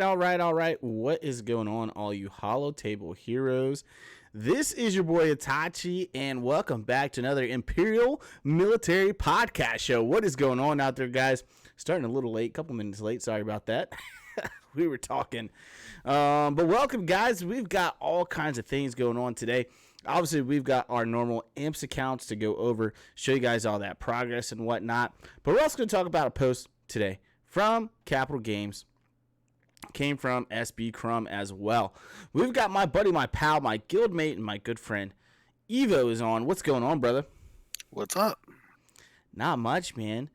right. What is going on, all you Hollow Table heroes? This is your boy Itachi, and welcome back to another Imperial Military Podcast Show. What is going on out there, guys? Starting a little late, a couple minutes late. Sorry about that. We were talking. But welcome, guys. We've got all kinds of things going on today. Obviously, we've got our normal IMPS accounts to go over, show you guys all that progress and whatnot. But we're also going to talk about a post today from Capital Games. Came from SB Crumb as well. We've got my buddy, my pal, my guild mate, and my good friend Evo is on. What's going on, brother? What's up? Not much, man.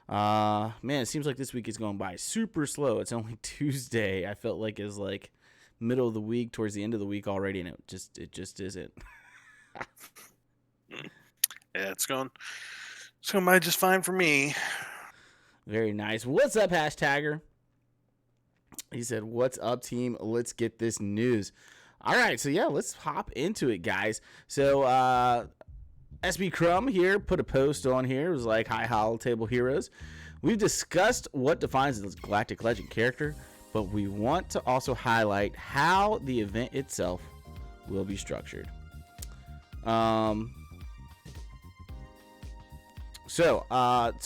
Man, it seems like this week is going by super slow. It's only Tuesday. I felt like it's like middle of the week, towards the end of the week already, and it just isn't. Yeah, it's going by just fine for me. Very nice. What's up, hashtagger? He said, "What's up, team? Let's get this news." All right, so yeah, let's hop into it, guys. So SB Crumb here put a post on here. It was like, "Hi, Hollow Table heroes. We've discussed what defines this Galactic Legend character, but we want to also highlight how the event itself will be structured." So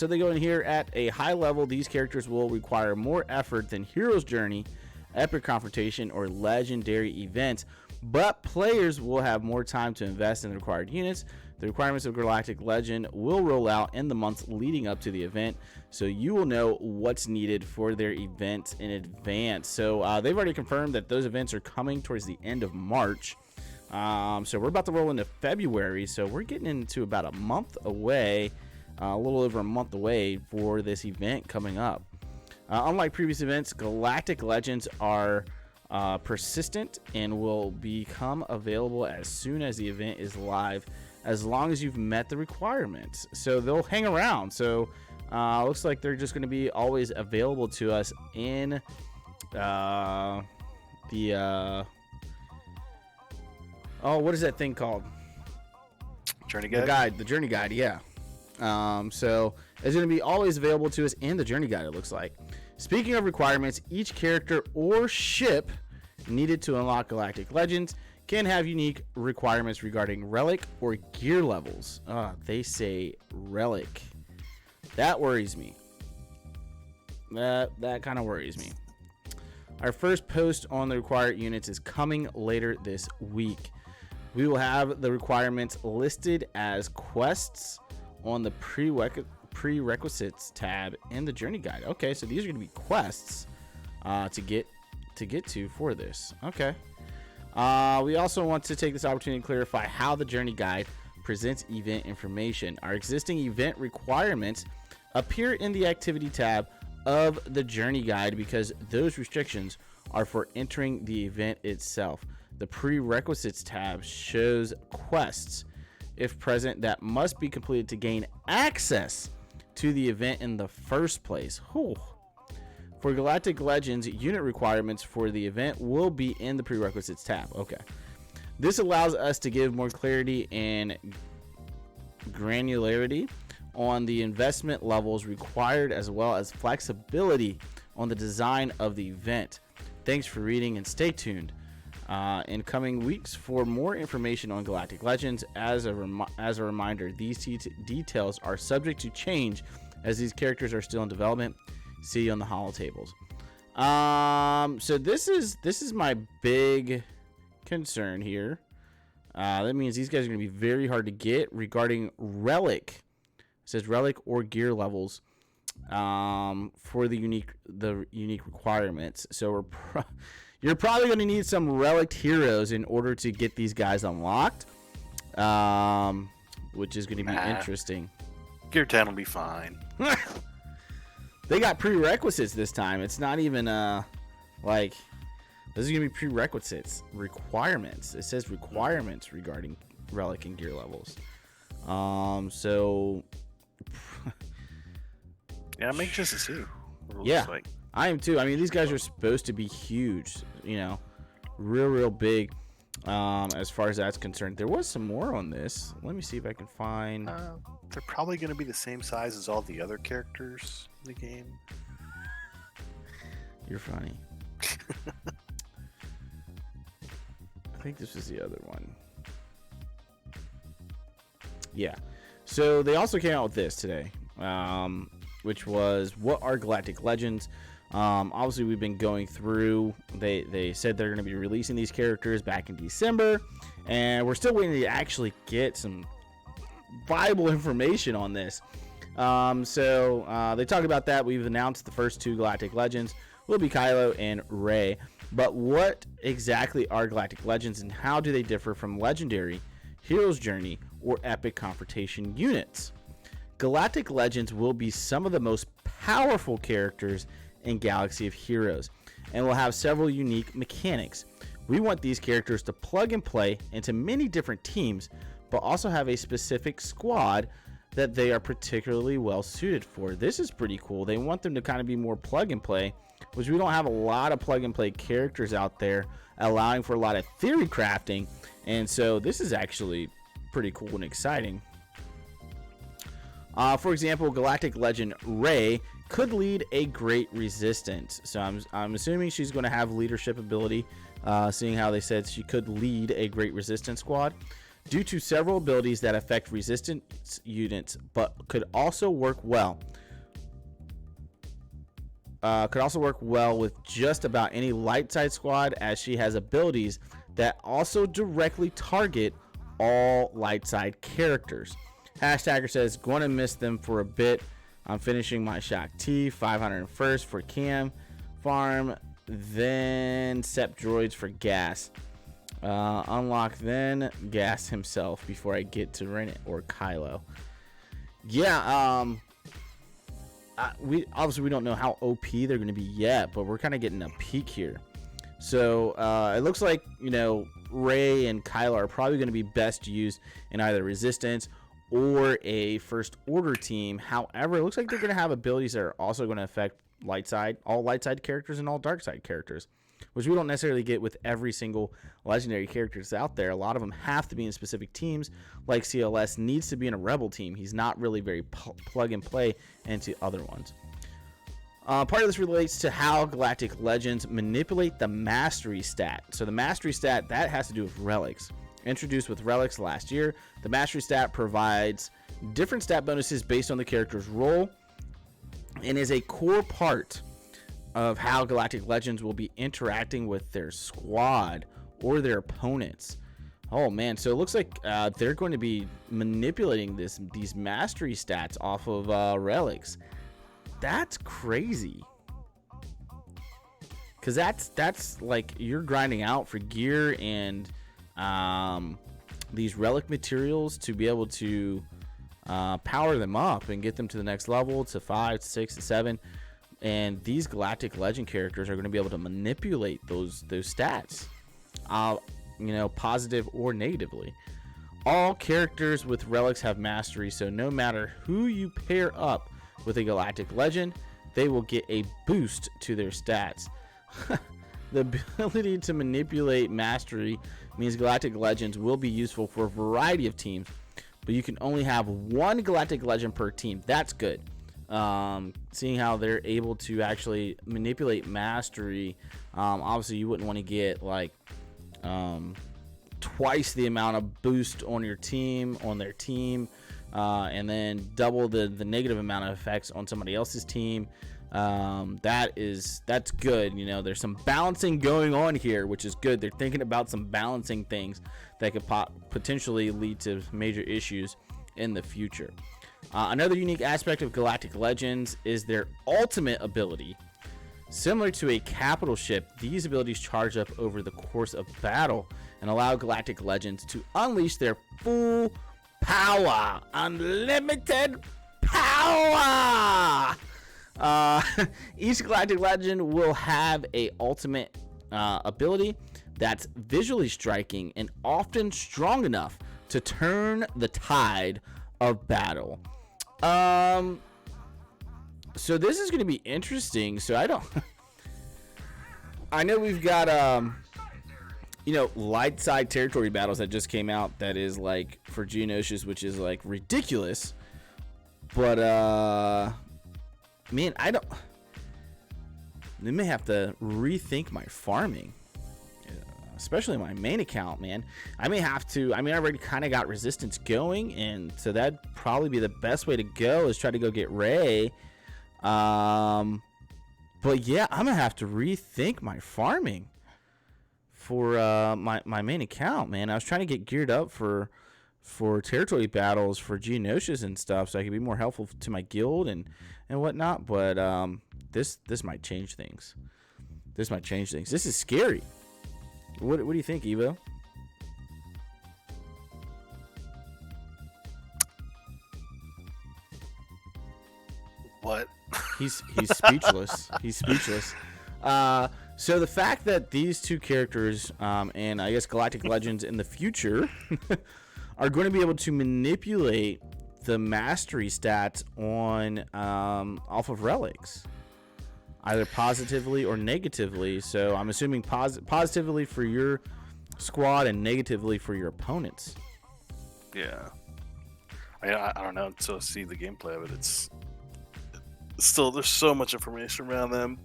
they go in here at a high level. These characters will require more effort than Hero's Journey, Epic Confrontation, or Legendary events, but players will have more time to invest in the required units. The requirements of Galactic Legend will roll out in the months leading up to the event, so you will know what's needed for their event in advance. So they've already confirmed that those events are coming towards the end of March. So we're about to roll into February, so we're getting into about a month away. A little over a month away for this event coming up. Unlike previous events, Galactic Legends are persistent and will become available as soon as the event is live, as long as you've met the requirements. So they'll hang around. So looks like they're just going to be always available to us in what is that thing called? Journey guide? The Journey Guide, yeah. So it's going to be always available to us in the Journey Guide, it looks like. Speaking of requirements, each character or ship needed to unlock Galactic Legends can have unique requirements regarding relic or gear levels. They say relic. That worries me. That kind of worries me. Our first post on the required units is coming later this week. We will have the requirements listed as quests on the prerequisites tab in the Journey Guide. Okay, so these are going to be quests to get to for this. Okay. We also want to take this opportunity to clarify how the Journey Guide presents event information. Our existing event requirements appear in the activity tab of the Journey Guide because those restrictions are for entering the event itself. The prerequisites tab shows quests, if present, that must be completed to gain access to the event in the first place. Whew. For Galactic Legends, unit requirements for the event will be in the prerequisites tab. Okay. This allows us to give more clarity and granularity on the investment levels required, as well as flexibility on the design of the event. Thanks for reading, and stay tuned in coming weeks for more information on Galactic Legends. As a reminder, these details are subject to change as these characters are still in development. See you on the Hollow Tables. So this is my big concern here. That means these guys are going to be very hard to get regarding relic. It says relic or gear levels for the unique requirements. So you're probably going to need some relic heroes in order to get these guys unlocked, which is going to be interesting. Gear 10 will be fine. They got prerequisites this time. It's not even like this is going to be prerequisites requirements. It says requirements regarding relic and gear levels. So yeah, I'm anxious to see. Yeah, like. I am too. I mean, these guys are supposed to be huge, you know, real big as far as that's concerned. There was some more on this. Let me see if I can find. They're probably going to be the same size as all the other characters in the game. You're funny. I think this was the other one. Yeah. So they also came out with this today, which was what are Galactic Legends? Obviously, we've been going through. They said they're going to be releasing these characters back in December, and we're still waiting to actually get some viable information on this. So they talked about that. We've announced the first two Galactic Legends will be Kylo and Rey. But what exactly are Galactic Legends, and how do they differ from Legendary, Hero's Journey, or Epic Confrontation units? Galactic Legends will be some of the most powerful characters in Galaxy of Heroes, and will have several unique mechanics. We want these characters to plug and play into many different teams, but also have a specific squad that they are particularly well suited for. This is pretty cool. They want them to kind of be more plug and play, which we don't have a lot of plug and play characters out there, allowing for a lot of theory crafting. And so this is actually pretty cool and exciting. For example, Galactic Legend Rey could lead a great resistance. So I'm assuming she's going to have leadership ability, seeing how they said she could lead a great resistance squad due to several abilities that affect resistance units, but could also work well. With just about any light side squad, as she has abilities that also directly target all light side characters. Hashtagger says, going to miss them for a bit. I'm finishing my Shock T 501st for Cam Farm, then Sep Droids for Gas. Unlock then Gas himself before I get to Ren or Kylo. Yeah, we don't know how OP they're going to be yet, but we're kind of getting a peek here. So it looks like, Rey and Kylo are probably going to be best used in either Resistance or a First Order team. However, it looks like they're going to have abilities that are also going to affect all light side characters and all dark side characters, which we don't necessarily get with every single legendary character that's out there. A lot of them have to be in specific teams, like CLS needs to be in a Rebel team. He's not really very plug and play into other ones. Part of this relates to how Galactic Legends manipulate the Mastery stat. So the Mastery stat, that has to do with Relics. Introduced with Relics last year, the Mastery stat provides different stat bonuses based on the character's role and is a core part of how Galactic Legends will be interacting with their squad or their opponents. Oh man, so it looks like they're going to be manipulating these mastery stats off of Relics. That's crazy. Cause that's like you're grinding out for gear and these relic materials to be able to power them up and get them to the next level, to 5, 6, 7. And these Galactic Legend characters are going to be able to manipulate those stats, positive or negatively. All characters with relics have mastery, so no matter who you pair up with a Galactic Legend, they will get a boost to their stats. The ability to manipulate mastery means Galactic Legends will be useful for a variety of teams, but you can only have one Galactic Legend per team. That's good. Seeing how they're able to actually manipulate mastery, obviously you wouldn't want to get like twice the amount of boost on their team, and then double the negative amount of effects on somebody else's team. That's good. There's some balancing going on here, which is good. They're thinking about some balancing things that could potentially lead to major issues in the future. Another unique aspect of Galactic Legends is their ultimate ability. Similar to a capital ship, these abilities charge up over the course of battle and allow Galactic Legends to unleash their full power. Unlimited power! Each Galactic Legend will have a ultimate ability that's visually striking and often strong enough to turn the tide of battle. So this is going to be interesting. So I know we've got light side territory battles that just came out that is like for Geonosis, which is like ridiculous. But man, I may have to rethink my farming, especially my main account, man. I may have to. I mean, I already kind of got resistance going, and so that'd probably be the best way to go is try to go get Ray. But yeah, I'm gonna have to rethink my farming for my main account, man. I was trying to get geared up for territory battles for Geonosis and stuff, so I could be more helpful to my guild and whatnot. But this might change things. This is scary. What do you think, Evo? What? He's speechless. He's speechless. So the fact that these two characters, and I guess Galactic Legends in the future, are going to be able to manipulate the mastery stats on off of Relics, either positively or negatively. So I'm assuming positively for your squad and negatively for your opponents. Yeah. I don't know until I see the gameplay of it. It's still, there's so much information around them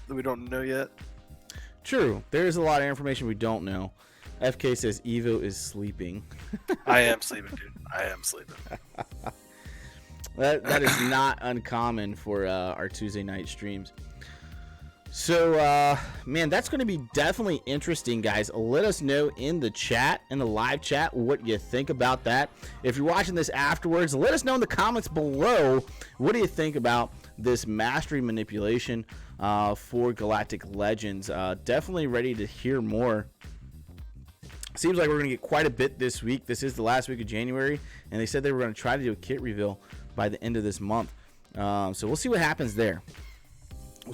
that we don't know yet. True. There's a lot of information we don't know. FK says Evo is sleeping. I am sleeping, dude. I am sleeping. That is not uncommon for our Tuesday night streams. So, man, that's going to be definitely interesting, guys. Let us know in the chat, in the live chat, what you think about that. If you're watching this afterwards, let us know in the comments below, what do you think about this mastery manipulation for Galactic Legends? Definitely ready to hear more. Seems like we're going to get quite a bit this week. This is the last week of January, and they said they were going to try to do a kit reveal by the end of this month. So we'll see what happens there. All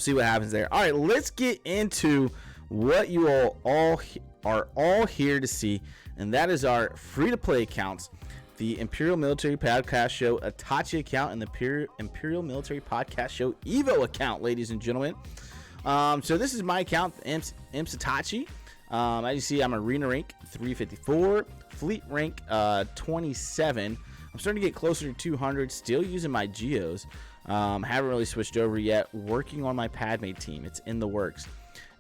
right, let's get into what you all are all here to see, and that is our free-to-play accounts. The Imperial Military Podcast Show Itachi account and the Imperial Military Podcast Show Evo account, ladies and gentlemen. So this is my account, IMPS Itachi. As you see, I'm Arena rank 354, Fleet rank 27. I'm starting to get closer to 200, still using my Geos. Haven't really switched over yet. Working on my Padme team. It's in the works.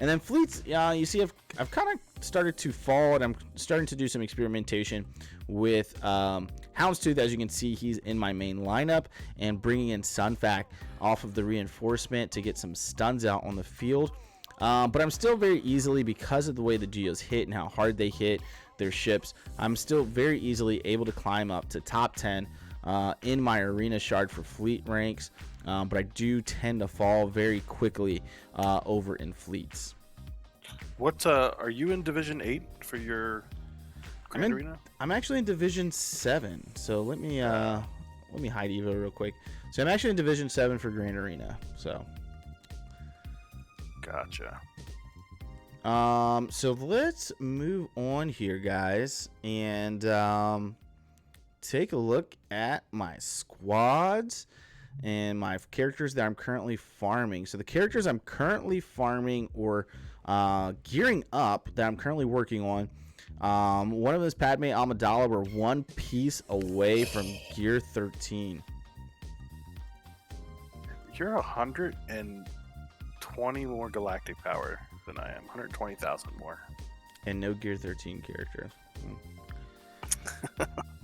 And then fleets, you see, I've kind of started to fall, and I'm starting to do some experimentation with Houndstooth. As you can see, he's in my main lineup, and bringing in Sunfac off of the reinforcement to get some stuns out on the field. But I'm still very easily, because of the way the Geos hit and how hard they hit their ships, I'm still very easily able to climb up to top 10 in my arena shard for fleet ranks. But I do tend to fall very quickly over in fleets. What are you in Division 8 for your Grand Arena? I'm actually in Division 7. So let me hide Evo real quick. So I'm actually in Division 7 for Grand Arena. So gotcha. So let's move on here, guys, and take a look at my squads and my characters that I'm currently farming. So the characters I'm currently farming or gearing up that I'm currently working on, one of them is Padme Amidala. We're one piece away from gear 13. You're 120 more galactic power than I am. 120,000 more. And no gear 13 character.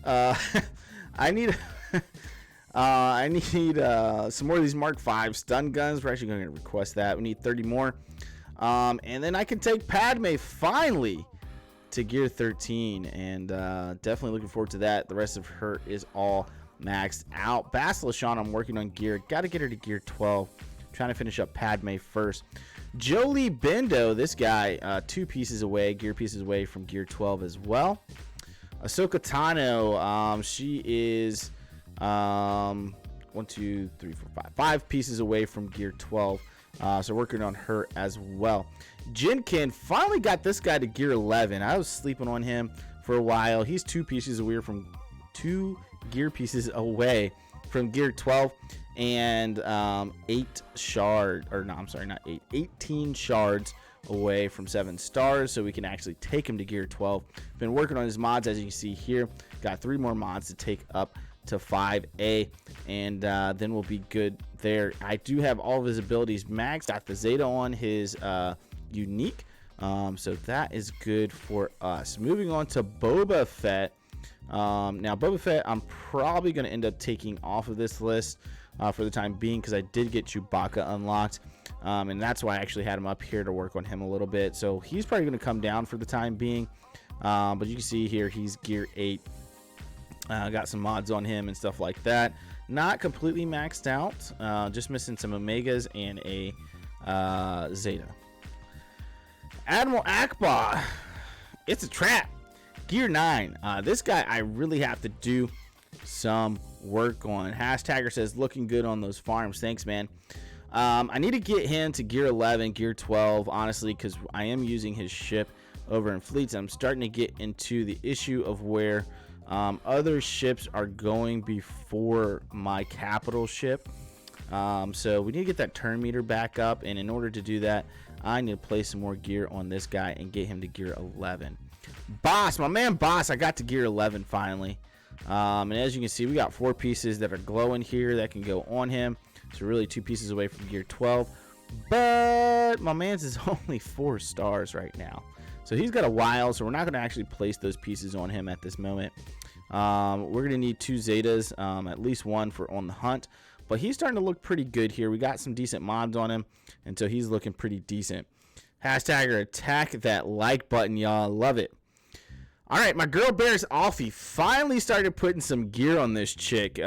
I need some more of these Mark 5 stun guns. We're actually going to request that. We need 30 more. And then I can take Padme finally to gear 13. And definitely looking forward to that. The rest of her is all maxed out. Basilishan, I'm working on gear. Got to get her to gear 12. Trying to finish up Padme first. Jolie Bendo, this guy, 2 pieces away, gear pieces away from gear 12 as well. Ahsoka Tano, she is 5 pieces away from gear 12. So working on her as well. Jinkin finally got this guy to gear 11. I was sleeping on him for a while. He's 2 gear pieces away from gear 12 and 18 shards away from 7 stars, so we can actually take him to gear 12. Been working on his mods, as you can see here. Got 3 more mods to take up to 5A, and then we'll be good there. I do have all of his abilities maxed. Got the Zeta on his unique, so that is good for us. Moving on to Boba Fett. Now Boba Fett, I'm probably going to end up taking off of this list for the time being, because I did get Chewbacca unlocked, and that's why I actually had him up here to work on him a little bit. So he's probably going to come down for the time being, but you can see here he's gear 8. Got some mods on him and stuff like that. Not completely maxed out, just missing some Omegas and a Zeta. Admiral Akbar, it's a trap. Gear 9. This guy I really have to do some work on. Hashtagger says looking good on those farms. Thanks, man. I need to get him to gear 11, gear 12, honestly, because I am using his ship over in fleets. I'm starting to get into the issue of where other ships are going before my capital ship. So we need to get that turn meter back up, and in order to do that, I need to place some more gear on this guy and get him to gear 11. Boss, my man Boss, I got to gear 11 finally. And as you can see, we got 4 pieces that are glowing here that can go on him. So really 2 pieces away from gear 12. But my man's is only 4 stars right now. So he's got a while, so we're not going to actually place those pieces on him at this moment. We're going to need 2 Zetas, at least 1 for on the hunt. But he's starting to look pretty good here. We got some decent mods on him, and so he's looking pretty decent. Hashtagger, attack that like button, y'all. Love it. All right, my girl Bears Alfie finally started putting some gear on this chick.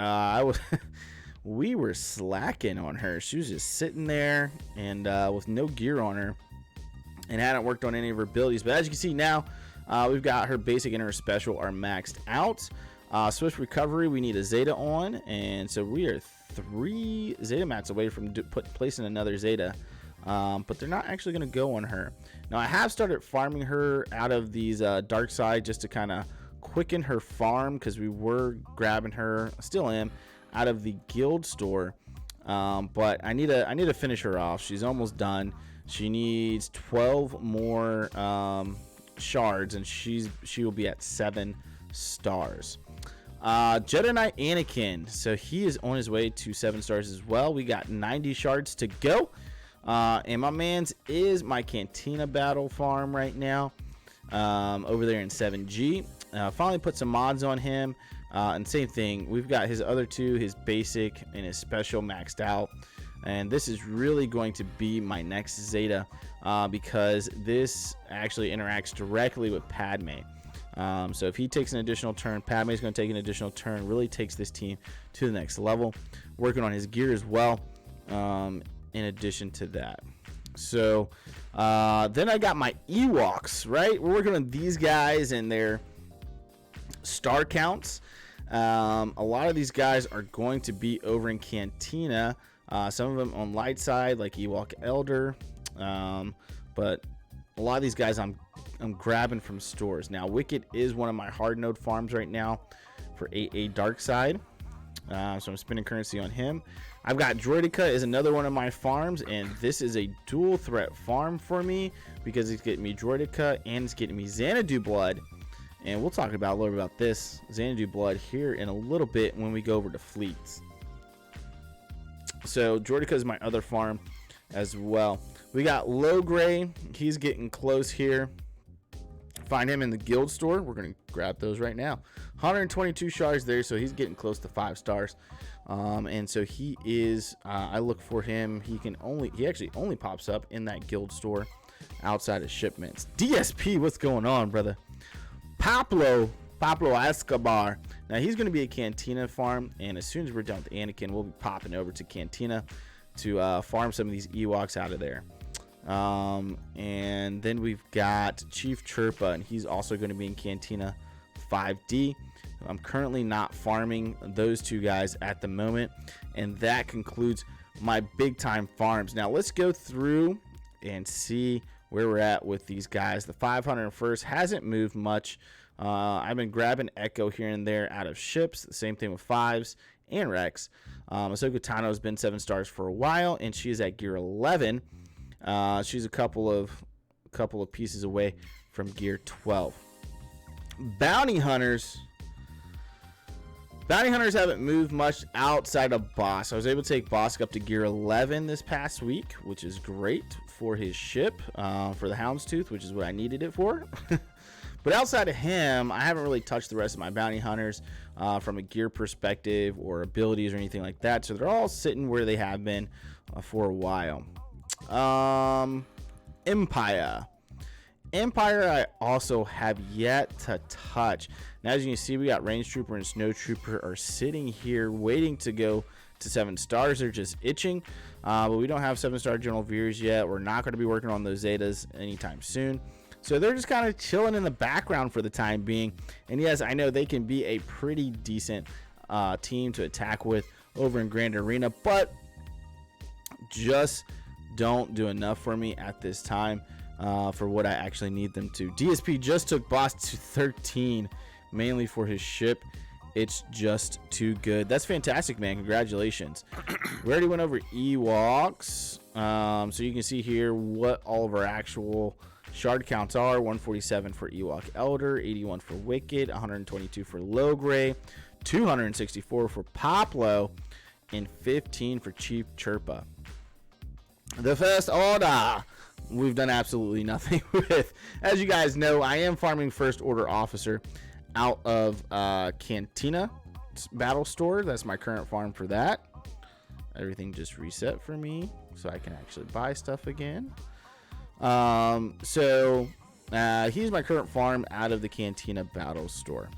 We were slacking on her. She was just sitting there and with no gear on her, and hadn't worked on any of her abilities. But as you can see now, we've got her basic and her special are maxed out. Swift recovery, we need a Zeta on, and so we are 3 Zeta mats away from placing another Zeta. But they're not actually going to go on her. Now, I have started farming her out of these dark side just to kind of quicken her farm, because we were grabbing her, still am, out of the guild store. But I need to finish her off. She's almost done. She needs 12 more shards, and she will be at 7 stars. Jedi Knight Anakin, so he is on his way to 7 stars as well. We got 90 shards to go. And my man's is my Cantina battle farm right now, over there in 7G. Finally put some mods on him, and same thing, we've got his other 2, his basic and his special maxed out, and this is really going to be my next Zeta, because this actually interacts directly with Padme. So if he takes an additional turn, Padme is going to take an additional turn, really takes this team to the next level. Working on his gear as well, in addition to that. So then I got my Ewoks, right? We're working on these guys and their star counts. A lot of these guys are going to be over in Cantina. Some of them on light side, like Ewok Elder. But a lot of these guys I'm grabbing from stores. Now, Wicked is one of my hard node farms right now for 8A dark side. So I'm spending currency on him. I've got Droidica is another one of my farms, and this is a dual threat farm for me because it's getting me Droidica and it's getting me Xanadu blood. And we'll talk about a little bit about this Xanadu blood here in a little bit when we go over to fleets. So Droidica is my other farm as well. We got Low Gray. He's getting close here. Find him in the guild store. We're going to grab those right now. 122 shards there, so he's getting close to 5 stars. And so he is, I look for him. He actually only pops up in that guild store outside of shipments. DSP, what's going on, brother? Pablo Escobar. Now he's going to be a Cantina farm, and as soon as we're done with Anakin, we'll be popping over to Cantina to farm some of these Ewoks out of there. And then we've got Chief Chirpa, and he's also going to be in Cantina 5D. I'm currently not farming those 2 guys at the moment, and that concludes my big time farms. Now let's go through and see where we're at with these guys. The 501st hasn't moved much. I've been grabbing Echo here and there out of ships. The same thing with 5s and Rex. Ahsoka Tano has been 7 stars for a while, and she is at gear 11. She's a couple of pieces away from gear 12. Bounty hunters Bounty Hunters haven't moved much outside of Bosk. I was able to take Bosk up to gear 11 this past week, which is great for his ship, for the Houndstooth, which is what I needed it for. But outside of him, I haven't really touched the rest of my Bounty Hunters from a gear perspective or abilities or anything like that. So they're all sitting where they have been for a while. Empire, I also have yet to touch. Now, as you can see, we got Range Trooper and Snow Trooper are sitting here waiting to go to 7 stars. They're just itching, but we don't have 7-star General Veers yet. We're not going to be working on those Zetas anytime soon. So they're just kind of chilling in the background for the time being. And yes, I know they can be a pretty decent team to attack with over in Grand Arena, but just don't do enough for me at this time for what I actually need them to. DSP just took Bosk to 13, mainly for his ship. It's just too good. That's fantastic, man. Congratulations. We already went over Ewoks. So you can see here what all of our actual shard counts are. 147 for Ewok Elder, 81 for Wicked, 122 for Logray, 264 for Poplo, and 15 for Chief Chirpa. The First Order, we've done absolutely nothing with. As you guys know, I am farming First Order Officer out of Cantina Battle Store. That's my current farm for that. Everything just reset for me, so I can actually buy stuff again. He's my current farm out of the Cantina Battle Store.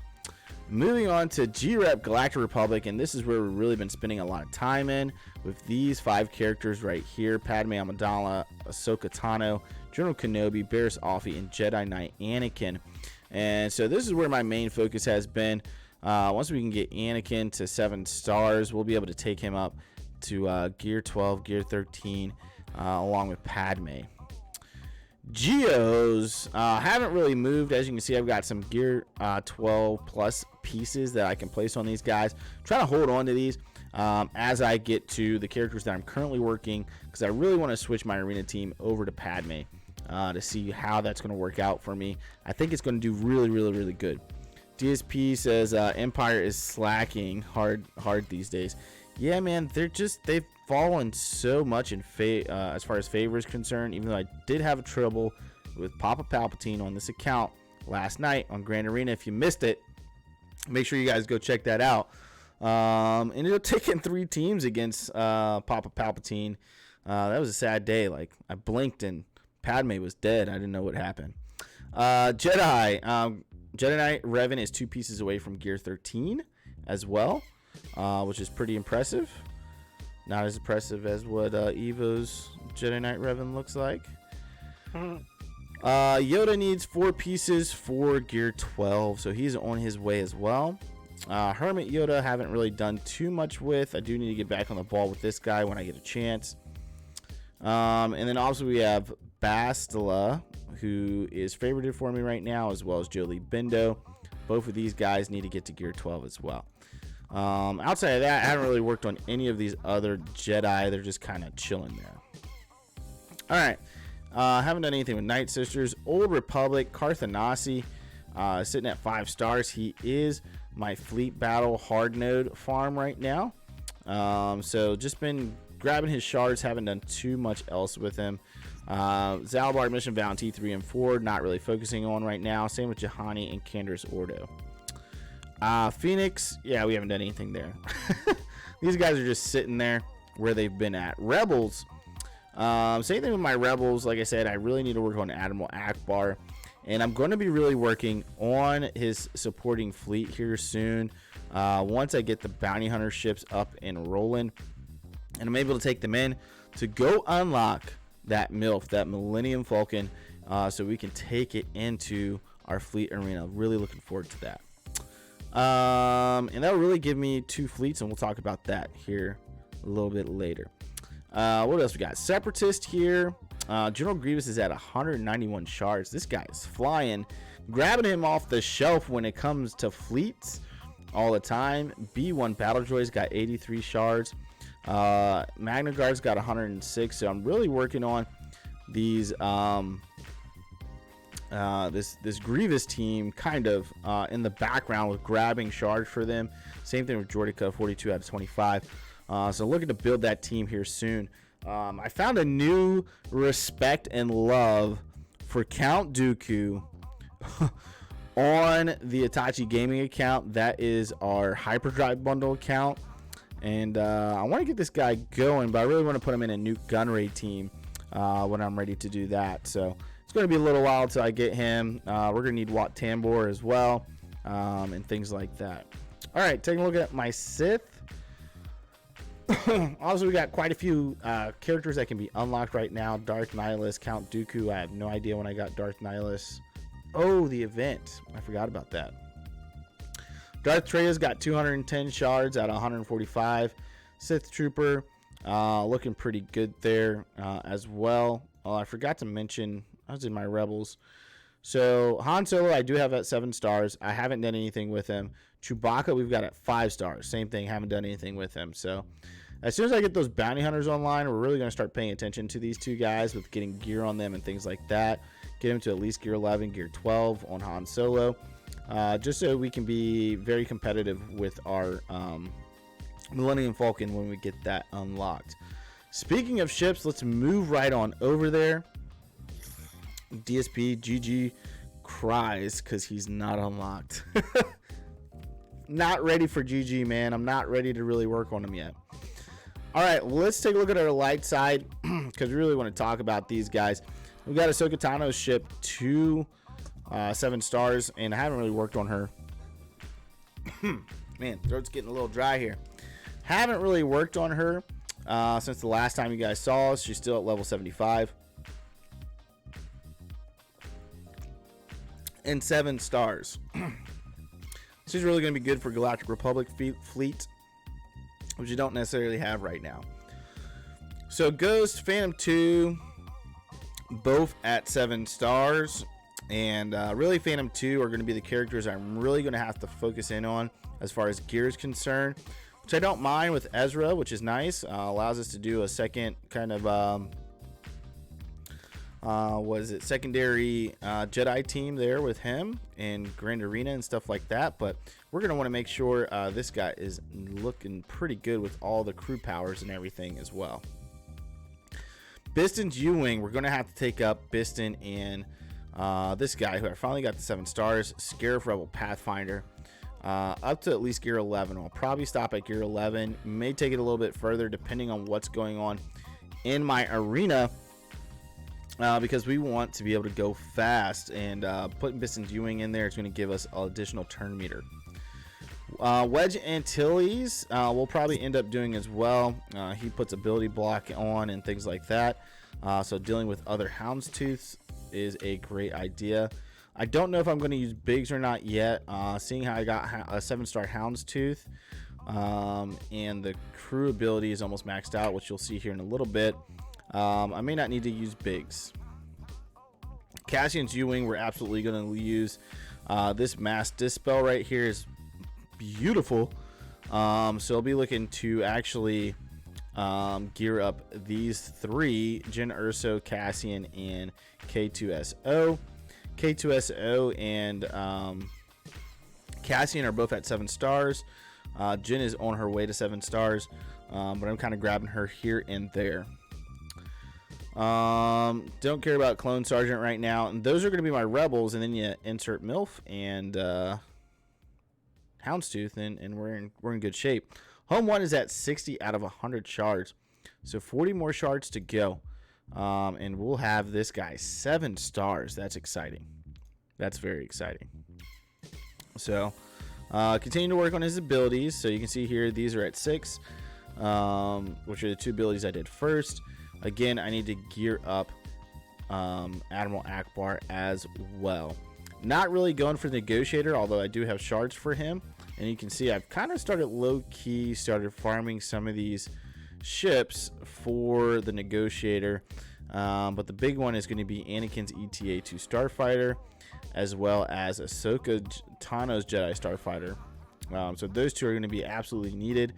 Moving on to G-Rep Galactic Republic, and this is where we've really been spending a lot of time in with these 5 characters right here: Padme Amidala, Ahsoka Tano, General Kenobi, Barriss Offee, and Jedi Knight Anakin. And so this is where my main focus has been. Once we can get Anakin to 7 stars, we'll be able to take him up to gear 12, gear 13, along with Padme. Geos haven't really moved. As you can see, I've got some gear 12 plus pieces that I can place on these guys. I'm trying to hold on to these as I get to the characters that I'm currently working, because I really want to switch my arena team over to Padme to see how that's going to work out for me. I think it's going to do really good. DSP says Empire is slacking hard these days. Yeah, man, they've fallen so much in as far as favor is concerned. Even though I did have trouble with Papa Palpatine on this account last night on Grand Arena. If you missed it, make sure you guys go check that out. Ended up taking 3 teams against Papa Palpatine. That was a sad day. Like, I blinked and Padme was dead. I didn't know what happened. Jedi Knight Revan is 2 pieces away from gear 13 as well, which is pretty impressive. Not as impressive as what Evo's Jedi Knight Revan looks like. Yoda needs 4 pieces for gear 12, so he's on his way as well. Hermit Yoda haven't really done too much with. I do need to get back on the ball with this guy when I get a chance. And then also we have Bastila, who is favorited for me right now, as well as Jolie Bindo. Both of these guys need to get to gear 12 as well. Outside of that, I haven't really worked on any of these other Jedi. They're just kind of chilling there. Alright, haven't done anything with Night Sisters. Old Republic, Carthanasi, sitting at 5 stars. He is my Fleet Battle hard node farm right now. So just been grabbing his shards, haven't done too much else with him. Zalbar Mission Bound T3 and 4, not really focusing on right now. Same with Juhani and Canderous Ordo. Phoenix, yeah, we haven't done anything there. These guys are just sitting there where they've been at. Rebels, same thing with my Rebels. Like I said, I really need to work on Admiral Akbar, and I'm going to be really working on his supporting fleet here soon. Once I get the bounty hunter ships up and rolling, and I'm able to take them in to go unlock that MILF, that Millennium Falcon, so we can take it into our fleet arena. Really looking forward to that. And that'll really give me 2 fleets, and we'll talk about that here a little bit later. What else we got? Separatist here. General Grievous is at 191 shards. This guy is flying. Grabbing him off the shelf when it comes to fleets all the time. B1 Battle Droid's got 83 shards. Magna Guard's got 106. So I'm really working on these this Grievous team kind of in the background with grabbing shards for them. Same thing with Jordica, 42 out of 25. So looking to build that team here soon. I found a new respect and love for Count Dooku on the Itachi Gaming account. That is our Hyperdrive bundle account. And I want to get this guy going, but I really want to put him in a new gun raid team when I'm ready to do that. So it's going to be a little while until I get him. We're going to need Wat Tambor as well, and things like that. All right, taking a look at my Sith. Also, we got quite a few characters that can be unlocked right now. Darth Nihilus, Count Dooku. I have no idea when I got Darth Nihilus. Oh, the event. I forgot about that. Darth Treya's got 210 shards out of 145. Sith Trooper, looking pretty good there as well. I forgot to mention, I was in my Rebels. So Han Solo, I do have at 7 stars. I haven't done anything with him. Chewbacca, we've got at 5 stars. Same thing, haven't done anything with him. So as soon as I get those bounty hunters online, we're really going to start paying attention to these two guys with getting gear on them and things like that. Get him to at least gear 11, gear 12 on Han Solo. Just so we can be very competitive with our Millennium Falcon when we get that unlocked. Speaking of ships, let's move right on over there. DSP GG cries because he's not unlocked. Not ready for GG, man. I'm not ready to really work on him yet. All right, let's take a look at our light side because we really want to talk about these guys. We've got Ahsoka Tano's ship 2 7 stars, and I haven't really worked on her. Man, throat's getting a little dry here. Haven't really worked on her since the last time you guys saw us. She's still at level 75. And 7 stars. She's really going to be good for Galactic Republic fleet, which you don't necessarily have right now. So Ghost, Phantom 2, both at 7 stars. And really Phantom 2 are going to be the characters I'm really going to have to focus in on as far as gear is concerned, which I don't mind with Ezra, which is nice. Allows us to do a second kind of secondary Jedi team there with him and Grand Arena and stuff like that. But we're going to want to make sure this guy is looking pretty good with all the crew powers and everything as well. Biston's U-Wing, we're going to have to take up Biston and this guy who I finally got the 7 stars, Scarif Rebel Pathfinder, up to at least gear 11. I'll probably stop at gear 11. May take it a little bit further depending on what's going on in my arena. Because we want to be able to go fast, and putting Biston's U-Wing in there is going to give us an additional turn meter. Wedge Antilles we'll probably end up doing as well. He puts ability block on and things like that. So dealing with other Houndstooths is a great idea. I don't know if I'm going to use Biggs or not yet. Seeing how I got a 7-star Houndstooth and the crew ability is almost maxed out, which you'll see here in a little bit. I may not need to use Biggs. Cassian's U-Wing, we're absolutely going to use. This Mass Dispel right here is beautiful. So I'll be looking to actually gear up these 3, Jyn Erso, Cassian, and K2SO. K2SO and Cassian are both at 7 stars. Jyn is on her way to 7 stars, but I'm kind of grabbing her here and there. Don't care about Clone Sergeant right now, and those are going to be my rebels, and then you insert MILF and Houndstooth, and we're in good shape. Home 1 is at 60 out of 100 shards, so 40 more shards to go, and we'll have this guy 7 stars. That's exciting. That's very exciting. So continue to work on his abilities. So you can see here these are at 6, which are the 2 abilities I did first. Again, I need to gear up Admiral Akbar as well. Not really going for the Negotiator, although I do have shards for him. And you can see I've kind of started low-key, started farming some of these ships for the Negotiator. But the big one is going to be Anakin's ETA-2 Starfighter, as well as Ahsoka Tano's Jedi Starfighter. So those 2 are going to be absolutely needed.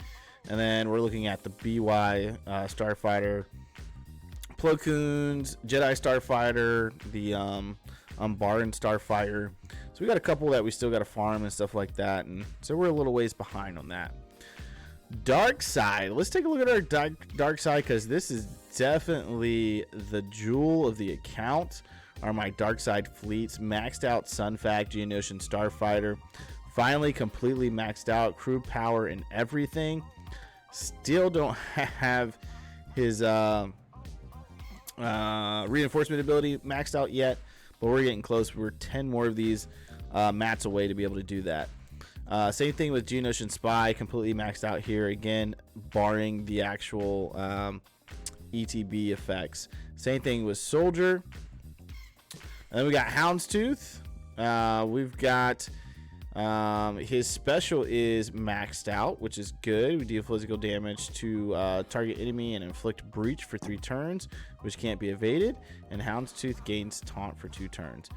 And then we're looking at the BY Starfighter, Plo Koon's Jedi Starfighter, the Bar and Starfighter. So we got a couple that we still got to farm and stuff like that, and so we're a little ways behind on that. Dark side. Let's take a look at our dark side, because this is definitely the jewel of the account. Are my dark side fleets. Maxed out Sunfac, Geonosian, Starfighter. Finally completely maxed out. Crew power and everything. Still don't have his reinforcement ability maxed out yet, but we're getting close. We're 10 more of these mats away to be able to do that. Same thing with Geonosian Spy, completely maxed out here again, barring the actual ETB effects. Same thing with Soldier. And then we got Houndstooth. We've got his special is maxed out, which is good. We deal physical damage to target enemy and inflict breach for 3 turns, which can't be evaded. And Houndstooth gains taunt for 2 turns.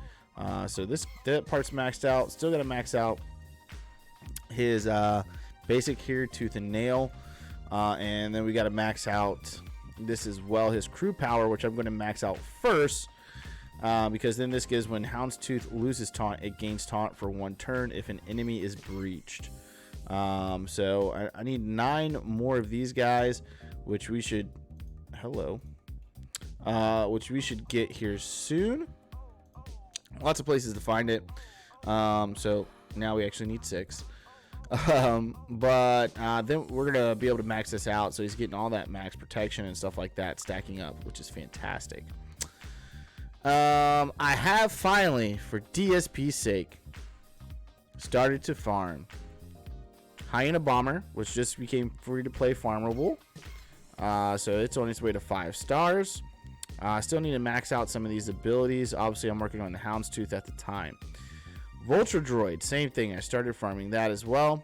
So that part's maxed out. Still got to max out his basic here, Tooth and Nail. And then we got to max out this as well, his crew power, which I'm going to max out first. Because then this gives, when Houndstooth loses taunt, it gains taunt for 1 turn if an enemy is breached. So I need 9 more of these guys, which we should which we should get here soon. Lots of places to find it. So now we actually need 6. But then we're gonna be able to max this out, so he's getting all that max protection and stuff like that stacking up, which is fantastic. I have finally, for DSP's sake, started to farm Hyena Bomber, which just became free to play farmable. So it's on its way to 5 stars. I still need to max out some of these abilities. Obviously, I'm working on the Houndstooth at the time. Vulture Droid, same thing. I started farming that as well.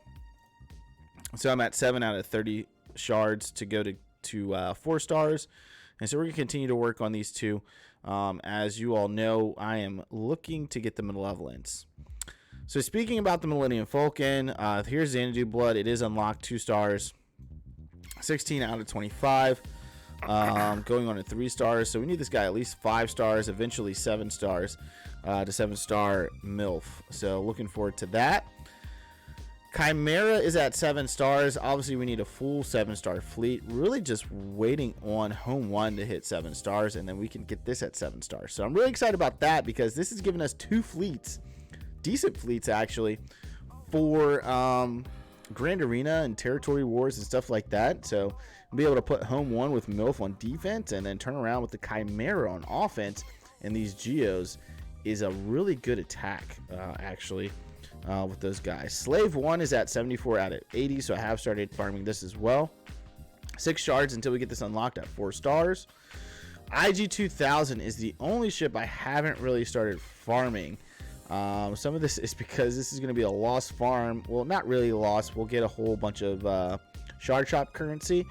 So I'm at 7 out of 30 shards to go to 4 stars. And so we're going to continue to work on these 2. As you all know, I am looking to get the malevolence. So speaking about the Millennium Falcon, here's Xanadu Blood. It is unlocked 2 stars, 16 out of 25, going on to 3 stars. So we need this guy at least 5 stars, eventually 7 stars, to 7-star MILF. So looking forward to that. Chimera is at 7 stars. Obviously, we need a full 7-star fleet. Really just waiting on Home 1 to hit 7 stars, and then we can get this at 7 stars. So I'm really excited about that, because this is giving us 2 fleets, decent fleets actually, for Grand Arena and Territory Wars and stuff like that. So we'll be able to put Home 1 with MILF on defense, and then turn around with the Chimera on offense. And these Geos is a really good attack, actually. With those guys. Slave 1 is at 74 out of 80, so I have started farming this as well. 6 shards until we get this unlocked at 4 stars. IG 2000 is the only ship I haven't really started farming. Some of this is because this is going to be a lost farm. Well, not really lost. We'll get a whole bunch of shard shop currency,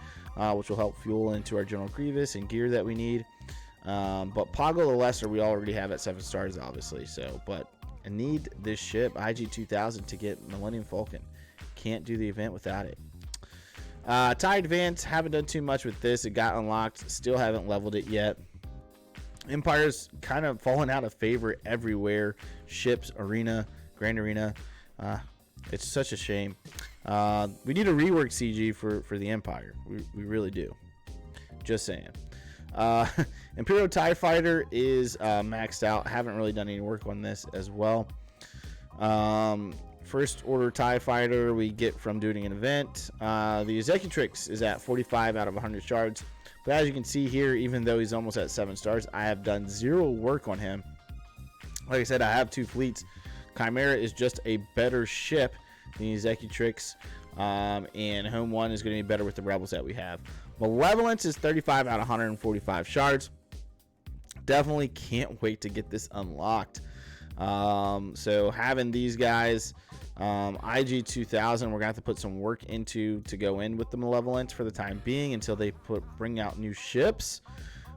which will help fuel into our General Grievous and gear that we need. But Poggle the Lesser we already have at 7 stars, obviously. So, but I need this ship, IG 2000, to get Millennium Falcon. Can't do the event without it. TIE Advance, haven't done too much with this. It got unlocked, still haven't leveled it yet. Empire's kind of fallen out of favor everywhere. Ships, Arena, Grand Arena. It's such a shame. We need a rework CG for the Empire. We really do. Just saying. Imperial TIE Fighter is maxed out. Haven't really done any work on this as well. First Order TIE Fighter we get from doing an event. The Executrix is at 45 out of 100 shards. But as you can see here, even though he's almost at 7 stars, I have done 0 work on him. Like I said, I have 2 fleets. Chimera is just a better ship than the Executrix. And Home 1 is going to be better with the rebels that we have. Malevolence is 35 out of 145 shards. Definitely can't wait to get this unlocked. So having these guys, IG 2000, we're gonna have to put some work into to go in with the Malevolence for the time being until they bring out new ships,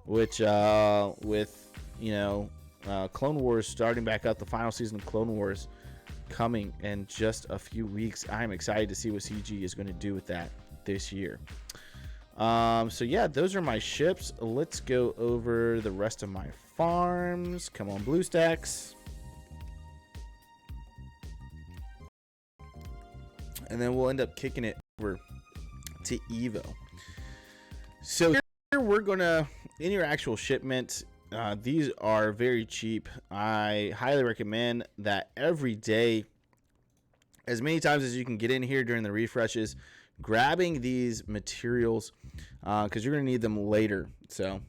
which with Clone Wars starting back up, the final season of Clone Wars coming in just a few weeks. I'm excited to see what CG is going to do with that this year. So yeah, those are my ships. Let's go over the rest of my farms. Come on, BlueStacks. and then we'll end up kicking it over to Evo. So here we're gonna, in your actual shipment, these are very cheap. I highly recommend that every day, as many times as you can get in here during the refreshes, grabbing these materials, because you're gonna need them later. So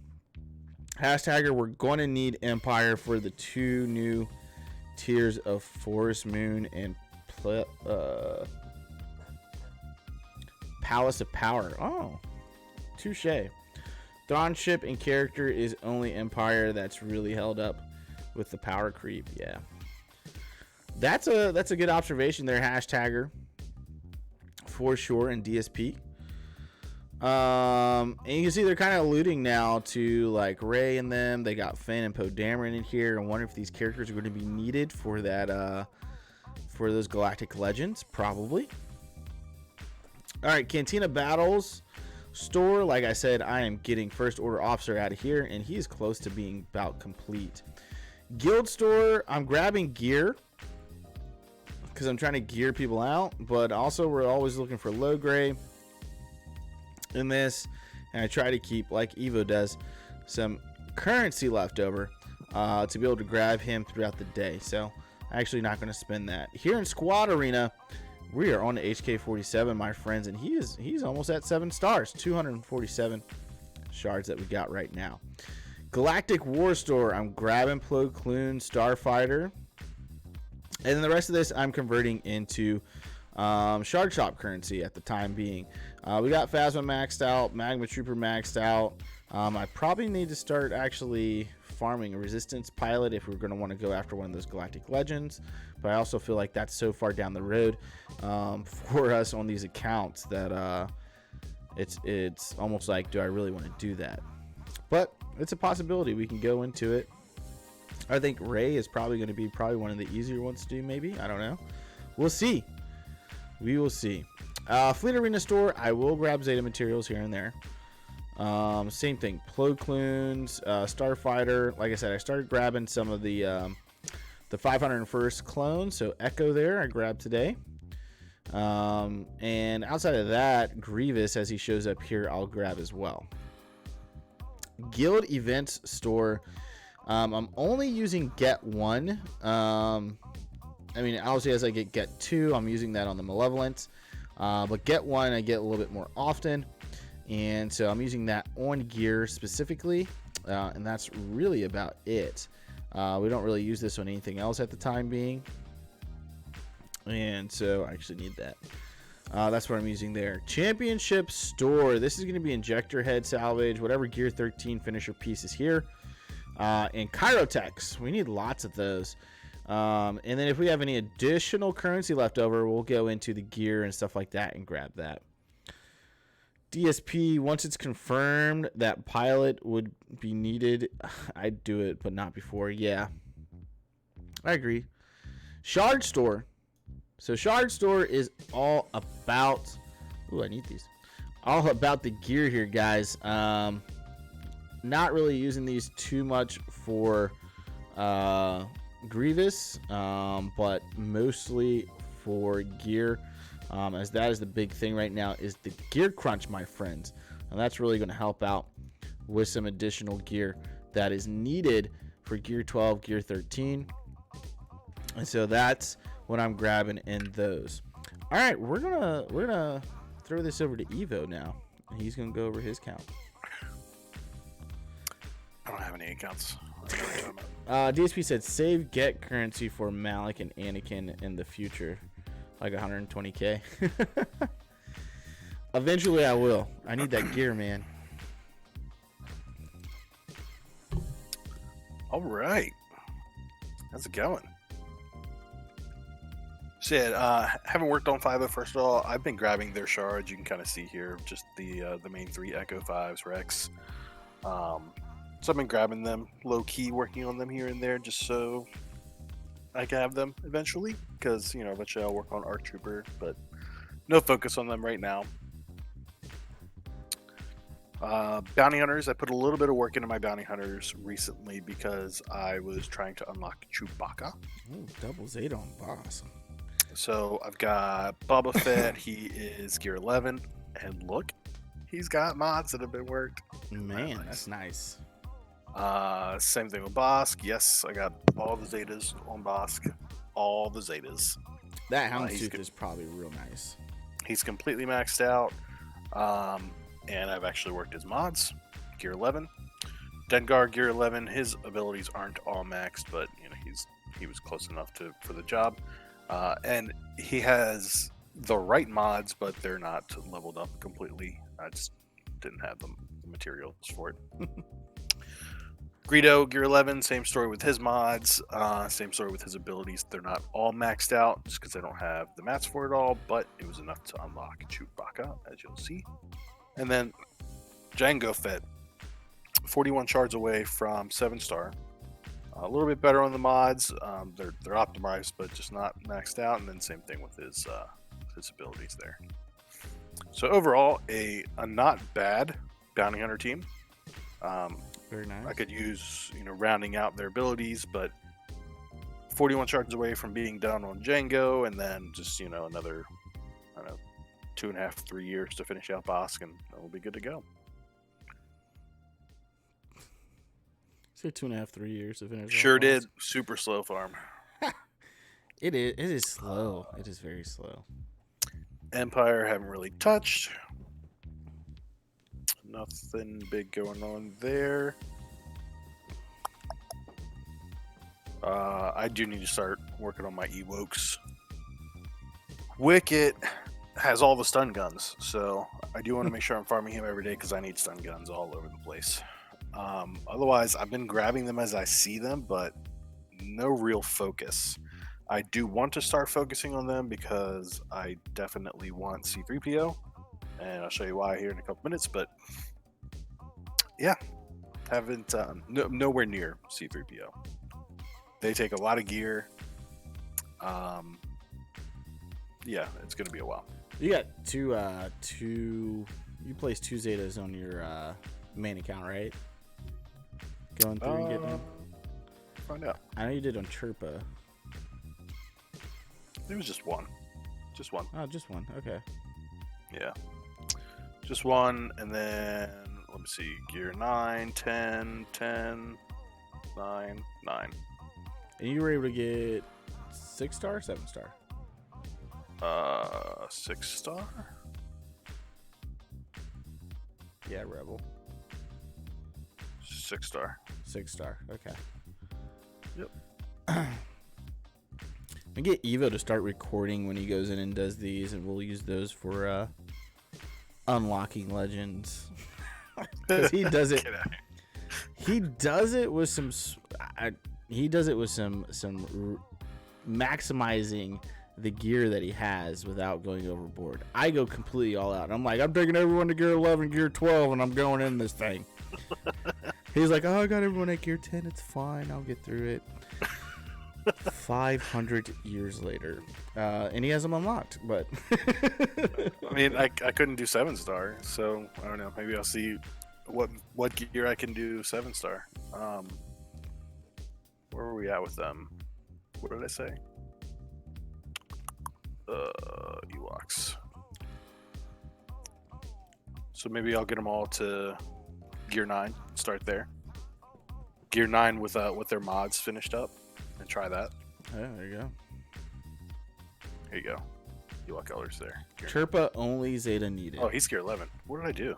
hashtagger, we're going to need Empire for the 2 new tiers of Forest Moon and Palace of Power. Oh, touche. Thrawn ship and character is only Empire. That's really held up with the power creep. Yeah, that's a good observation there, hashtagger, for sure. In DSP, and you can see they're kind of alluding now to like Rey and them. They got Finn and Poe Dameron in here. I wonder if these characters are going to be needed for that for those Galactic Legends. Probably. All right, Cantina Battles store. Like I said, I am getting First Order Officer out of here, and he is close to being about complete. Guild store, I'm grabbing gear because I'm trying to gear people out, but also we're always looking for low gray in this, and I try to keep, like Evo does, some currency left over to be able to grab him throughout the day. So I'm actually not going to spend that. Here in Squad Arena, we are on the HK47, my friends, and he's almost at 7 stars. 247 shards that we got right now. Galactic War Store, I'm grabbing Plo Koon, Starfighter, and then the rest of this I'm converting into Shard Shop currency at the time being. We got Phasma maxed out, Magma Trooper maxed out. I probably need to start actually farming a Resistance pilot if we're going to want to go after one of those Galactic Legends, but I also feel like that's so far down the road for us on these accounts that it's almost like, do I really want to do that? But it's a possibility. We can go into it. I think Rey is probably going to be one of the easier ones to do, maybe. I don't know. We'll see. We will see. Fleet Arena store, I will grab Zeta materials here and there. Same thing, Plo Koons, Starfighter. Like I said, I started grabbing some of the 501st clones, so Echo there I grabbed today. And outside of that, Grievous, as he shows up here, I'll grab as well. Guild Events store, I'm only using Get 1. I mean, obviously as I get 2, I'm using that on the Malevolence. But Get 1 I get a little bit more often. And so I'm using that on gear specifically, and that's really about it. We don't really use this on anything else at the time being, and so I actually need that. That's what I'm using there. Championship store. This is going to be Injector Head salvage, whatever Gear 13 finisher piece is here, and Chirotechs. We need lots of those. And then if we have any additional currency left over, we'll go into the gear and stuff like that and grab that. DSP, once it's confirmed that pilot would be needed, I'd do it, but not before. Yeah, I agree. Shard store. So Shard store is all about, ooh, I need these. All about the gear here, guys. Not really using these too much for Grievous, but mostly for gear. As that is the big thing right now, is the gear crunch, my friends, and that's really going to help out with some additional gear that is needed for Gear 12, Gear 13, and so that's what I'm grabbing in those. All right, we're gonna throw this over to Evo now. He's gonna go over his count. I don't have any accounts. DSP said save get currency for Malik and Anakin in the future. Like 120k. Eventually I will. I need that gear, man. All right. How's it going? Shit, haven't worked on 5 first of all. I've been grabbing their shards. You can kind of see here just the main 3 Echo 5s, Rex. So I've been grabbing them low key, working on them here and there just so I can have them eventually, because eventually I'll work on Arc Trooper, but no focus on them right now. Bounty hunters, I put a little bit of work into my bounty hunters recently because I was trying to unlock Chewbacca. Ooh, double Zeta on boss. So I've got Boba Fett. He is gear 11, and look, he's got mods that have been worked. Man, that's nice. Same thing with Bosk. Yes, I got all the Zetas on Bosk. All the Zetas. That Houndstooth is probably real nice. He's completely maxed out. And I've actually worked his mods. Gear 11. Dengar, gear 11. His abilities aren't all maxed, but he was close enough for the job. And he has the right mods, but they're not leveled up completely. I just didn't have the materials for it. Greedo, gear 11, same story with his mods, same story with his abilities. They're not all maxed out just because I don't have the mats for it all, but it was enough to unlock Chewbacca, as you'll see. And then Jango Fett, 41 shards away from 7-star. A little bit better on the mods. They're optimized, but just not maxed out. And then same thing with his abilities there. So overall, a not bad bounty hunter team. Very nice. I could use, rounding out their abilities, but 41 shards away from being done on Django, and then just, another, 2.5, 3 years to finish out Bosk, and we'll be good to go. Say 2.5, 3 years to finish. Sure did. Super slow farm. It is slow. It is very slow. Empire haven't really touched. Nothing big going on there. I do need to start working on my Ewokes. Wicket has all the stun guns, so I do want to make sure I'm farming him every day because I need stun guns all over the place. Otherwise, I've been grabbing them as I see them, but no real focus. I do want to start focusing on them because I definitely want C-3PO, and I'll show you why here in a couple minutes, but yeah, haven't nowhere near C-3PO. They take a lot of gear. Yeah, it's gonna be a while. You got two. You placed 2 Zetas on your main account, right? Going through and getting them. Find out. I know you did on Chirpa. It was just one. Just one. Oh, just one. Okay. Yeah. Just one, and then let me see. Gear 9, 10, 10, 9, 9. And you were able to get 6-star, 7-star. 6-star. Yeah, Rebel. 6-star. 6-star. Okay. Yep. I get Evo to start recording when he goes in and does these, and we'll use those for unlocking legends. Because he does it. He does it with some. He does it with some maximizing the gear that he has without going overboard. I go completely all out. I'm like, I'm taking everyone to gear 11, gear 12, and I'm going in this thing. He's like, oh, I got everyone at gear 10. It's fine. I'll get through it. 500 years later, and he has them unlocked. But I mean, I couldn't do 7-star, so I don't know. Maybe I'll see what gear I can do 7-star. Where were we at with them? What did I say? Ewoks. So maybe I'll get them all to gear 9. Start there. Gear 9 with their mods finished up, and try that. Yeah, there you go. Here you go. Ewok Elders there. Gear Chirpa only Zeta needed. Oh, he's gear 11. What did I do?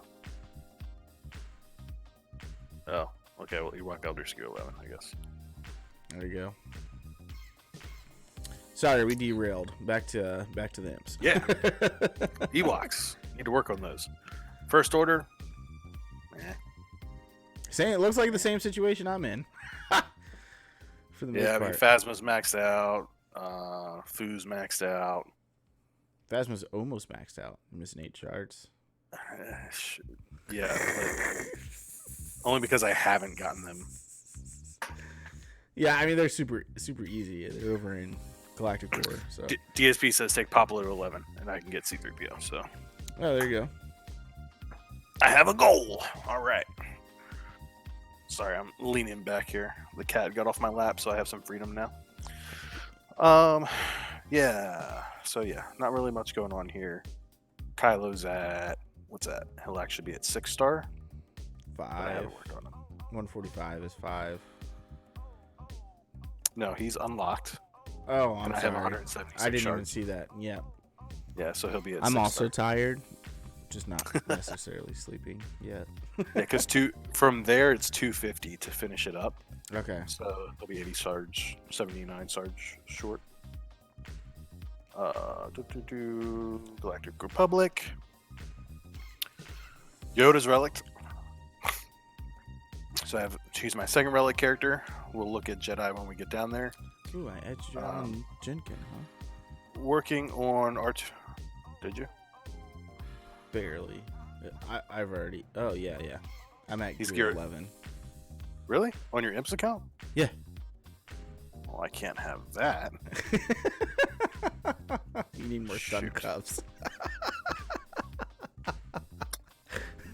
Oh, okay. Well, Ewok Elders gear 11, I guess. There you go. Sorry, we derailed. Back to the imps. Yeah. Ewoks. Need to work on those. First order. Saying it looks like the same situation I'm in. For the most part. I mean, Phasma's maxed out. Foo's maxed out. Phasma's almost maxed out. I'm missing 8 shards. Yeah. But only because I haven't gotten them. Yeah, I mean, they're super easy. They're over in Galactic War. So. DSP says take Popular 11, and I can get C-3PO. So. Oh, there you go. I have a goal. All right. Sorry, I'm leaning back here. The cat got off my lap, so I have some freedom now. Yeah. So yeah, not really much going on here. Kylo's at what's that? He'll actually be at 6-star. But I 5. haven't worked on him. 145 is 5. No, he's unlocked. Oh, I'm and I sorry. have 176 I didn't even shards. see that. Yeah. Yeah, so he'll be at I'm 6-star. also tired, just not necessarily sleeping yet. Yeah, because from there it's 250 to finish it up. Okay. So he'll be 80 sarge, 79 sarge short. Galactic Republic. Yoda's Relic. So I have choose my second Relic character. We'll look at Jedi when we get down there. Ooh, I edged you on Jenkin, huh? Working on art. Did you? Barely. I've already. Oh yeah. I'm at He's gear geared. 11. Really? On your IMPS account? Yeah. Well, I can't have that. You need more stun Shoot. cuffs.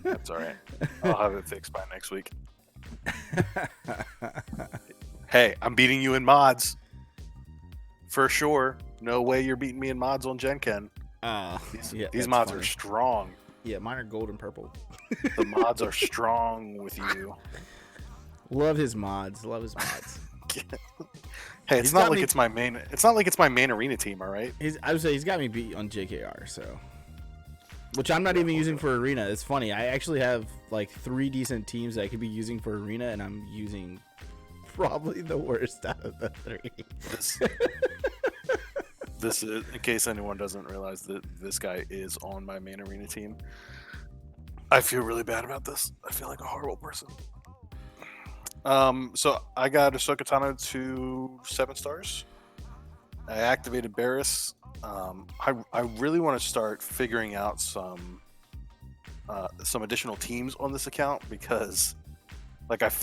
That's all right. I'll have it fixed by next week. Hey, I'm beating you in mods. For sure. No way you're beating me in mods on Gen Ken. These mods are strong. Yeah, mine are gold and purple. The mods are strong with you. Love his mods. Hey, it's not like it's my main. It's not like it's my main arena team, all right? I would say he's got me beat on JKR, so. Which I'm not even using for arena. It's funny. I actually have like 3 decent teams that I could be using for arena, and I'm using probably the worst out of the 3. This is, in case anyone doesn't realize that this guy is on my main arena team. I feel really bad about this. I feel like a horrible person. So I got Ahsoka Tano to 7 stars. I activated Barriss. I really want to start figuring out some additional teams on this account because, like, I've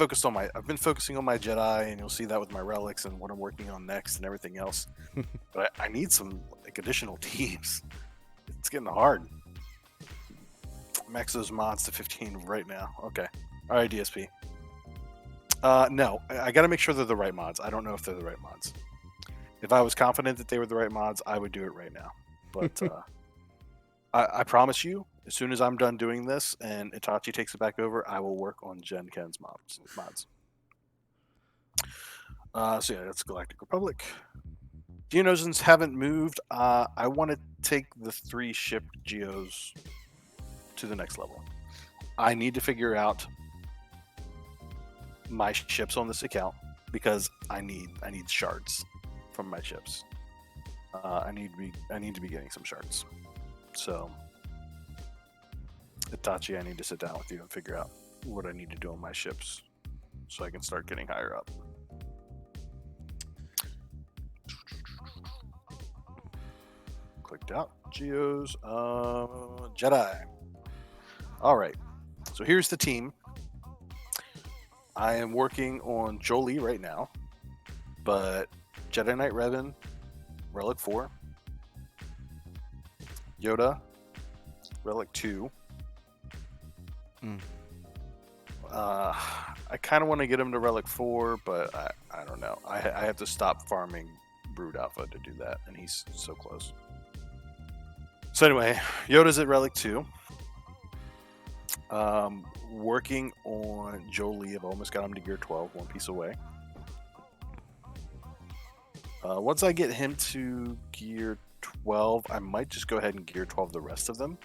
been focusing on my Jedi, and you'll see that with my relics and what I'm working on next and everything else. But I need some additional teams. It's getting hard. Max those mods to 15 right now. Okay. All right, DSP. No, I got to make sure they're the right mods. I don't know if they're the right mods. If I was confident that they were the right mods, I would do it right now. But I promise you, as soon as I'm done doing this and Itachi takes it back over, I will work on Gen Ken's mods. So yeah, that's Galactic Republic. Geonosians haven't moved. I want to take the 3 ship Geos to the next level. I need to figure out my ships on this account because I need shards from my ships. I need to be getting some shards. So Itachi, I need to sit down with you and figure out what I need to do on my ships so I can start getting higher up. Clicked out. Geos. Jedi. All right. So here's the team. I am working on Jolie right now, but Jedi Knight Revan, Relic 4, Yoda, Relic 2. I kind of want to get him to Relic 4, but I don't know. I have to stop farming Brood Alpha to do that, and he's so close. So anyway, Yoda's at Relic 2. Working on Jolie. I've almost got him to gear 12, one piece away. Once I get him to gear 12, I might just go ahead and gear 12 the rest of them.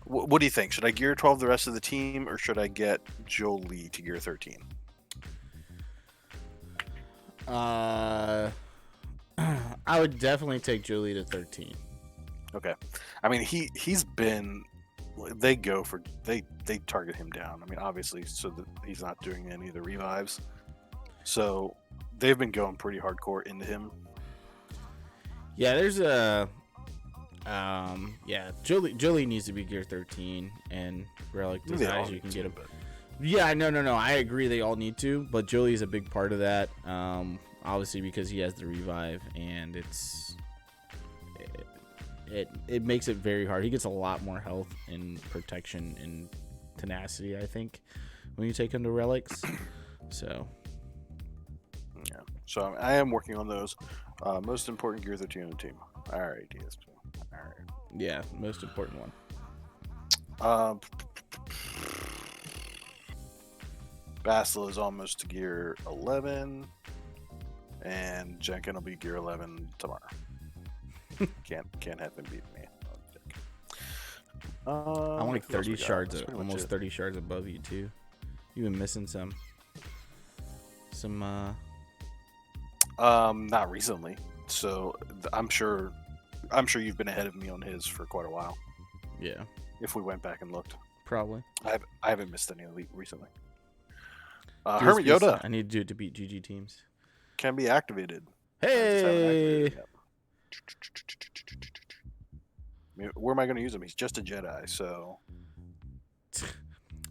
What do you think? Should I gear 12 the rest of the team, or should I get Jolie to gear 13? I would definitely take Jolie to 13. Okay. I mean, he's been... They target him down. I mean, obviously, so that he's not doing any of the revives. So they've been going pretty hardcore into him. Yeah, there's a... Jolie needs to be gear 13, and Relic as high as you can get him. Yeah, no, I agree they all need to, but Jolie's a big part of that, obviously because he has the revive, and it makes it very hard. He gets a lot more health and protection and tenacity, I think, when you take him to Relics. So yeah, so I am working on those. Most important Gear 13 on the team. All right, DSP. All right. Yeah, most important one. Basil is almost to Gear 11, and Jenkin will be Gear 11 tomorrow. Can't have him beat me. I'm like 30 shards, almost 30 shards above you too. You've been missing some. Not recently. So I'm sure you've been ahead of me on his for quite a while. Yeah. If we went back and looked, probably. I haven't missed any elite recently. Hermit Yoda. I need to do it to beat GG teams. Can be activated. Hey. Where am I going to use him? He's just a Jedi, so.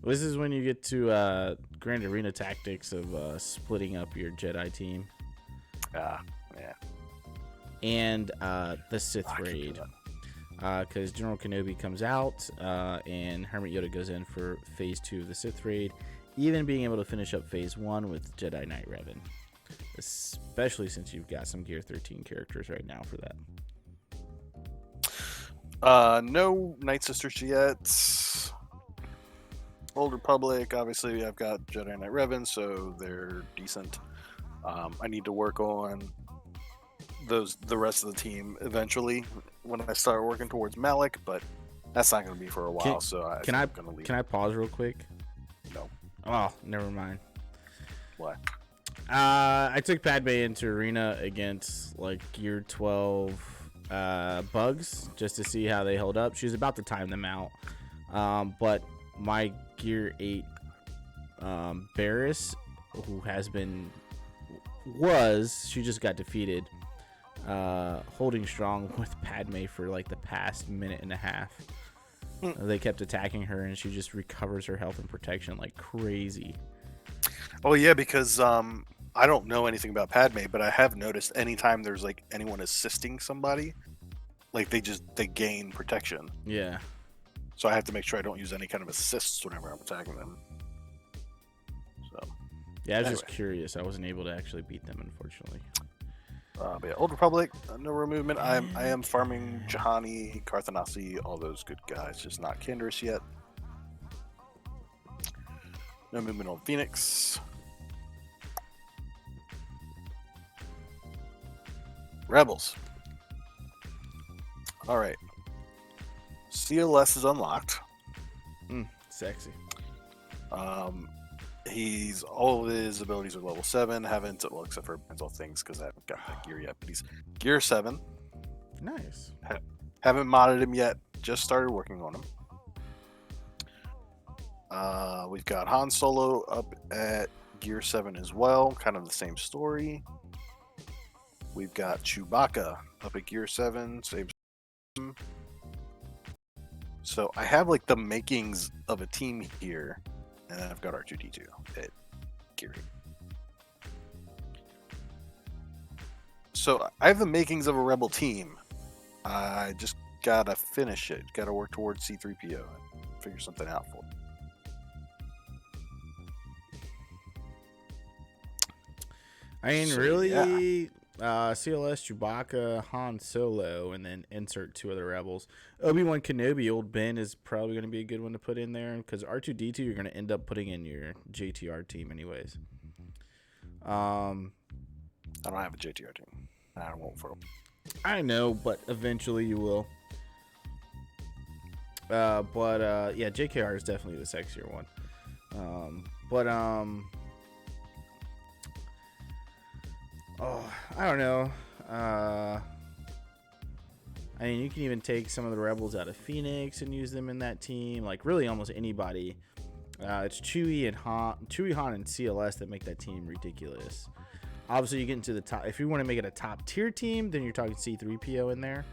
This is when you get to Grand Arena tactics of splitting up your Jedi team. Yeah. And the Sith raid. Because General Kenobi comes out and Hermit Yoda goes in for Phase 2 of the Sith raid. Even being able to finish up Phase 1 with Jedi Knight Revan. Especially since you've got some Gear 13 characters right now for that. No Night Sisters yet. Old Republic, obviously, I've got Jedi Knight Revan, so they're decent. I need to work on the rest of the team eventually when I start working towards Malik, but that's not going to be for a while. Can I pause real quick? No. Oh, never mind. Why? I took Padme into Arena against like Gear 12 bugs just to see how they hold up. She's about to time them out, but my Gear 8 Barriss, who she just got defeated, holding strong with Padme for like the past minute and a half. They kept attacking her and she just recovers her health and protection like crazy. Oh yeah, because I don't know anything about Padme, but I have noticed anytime there's like anyone assisting somebody, like they gain protection. Yeah. So I have to make sure I don't use any kind of assists whenever I'm attacking them. So. Yeah, I was just curious. I wasn't able to actually beat them, unfortunately. But yeah, Old Republic, no real movement. I am farming Jahani, Karthanasi, all those good guys, just not Canderous yet. No movement on Phoenix. Rebels. All right. CLS is unlocked. Sexy. He's all of his abilities are level 7. Haven't, well, except for mental things because I haven't got that gear yet. But he's Gear 7. Nice. Haven't modded him yet. Just started working on him. We've got Han Solo up at Gear 7 as well. Kind of the same story. We've got Chewbacca up at Gear 7. Same. So I have like the makings of a team here. And then I've got R2D2 at Gear 8. So I have the makings of a Rebel team. I just gotta finish it. Gotta work towards C3PO and figure something out for it. I mean, really, CLS, Chewbacca, Han Solo, and then insert 2 other Rebels. Obi-Wan Kenobi, Old Ben, is probably going to be a good one to put in there because R2-D2 you're going to end up putting in your JTR team anyways. I don't have a JTR team. I won't for. I know, but eventually you will. Yeah, JKR is definitely the sexier one. I don't know. I mean, you can even take some of the Rebels out of Phoenix and use them in that team. Like, really almost anybody. It's Chewie, Han, and CLS that make that team ridiculous. Obviously, you get into the top. If you want to make it a top-tier team, then you're talking C3PO in there.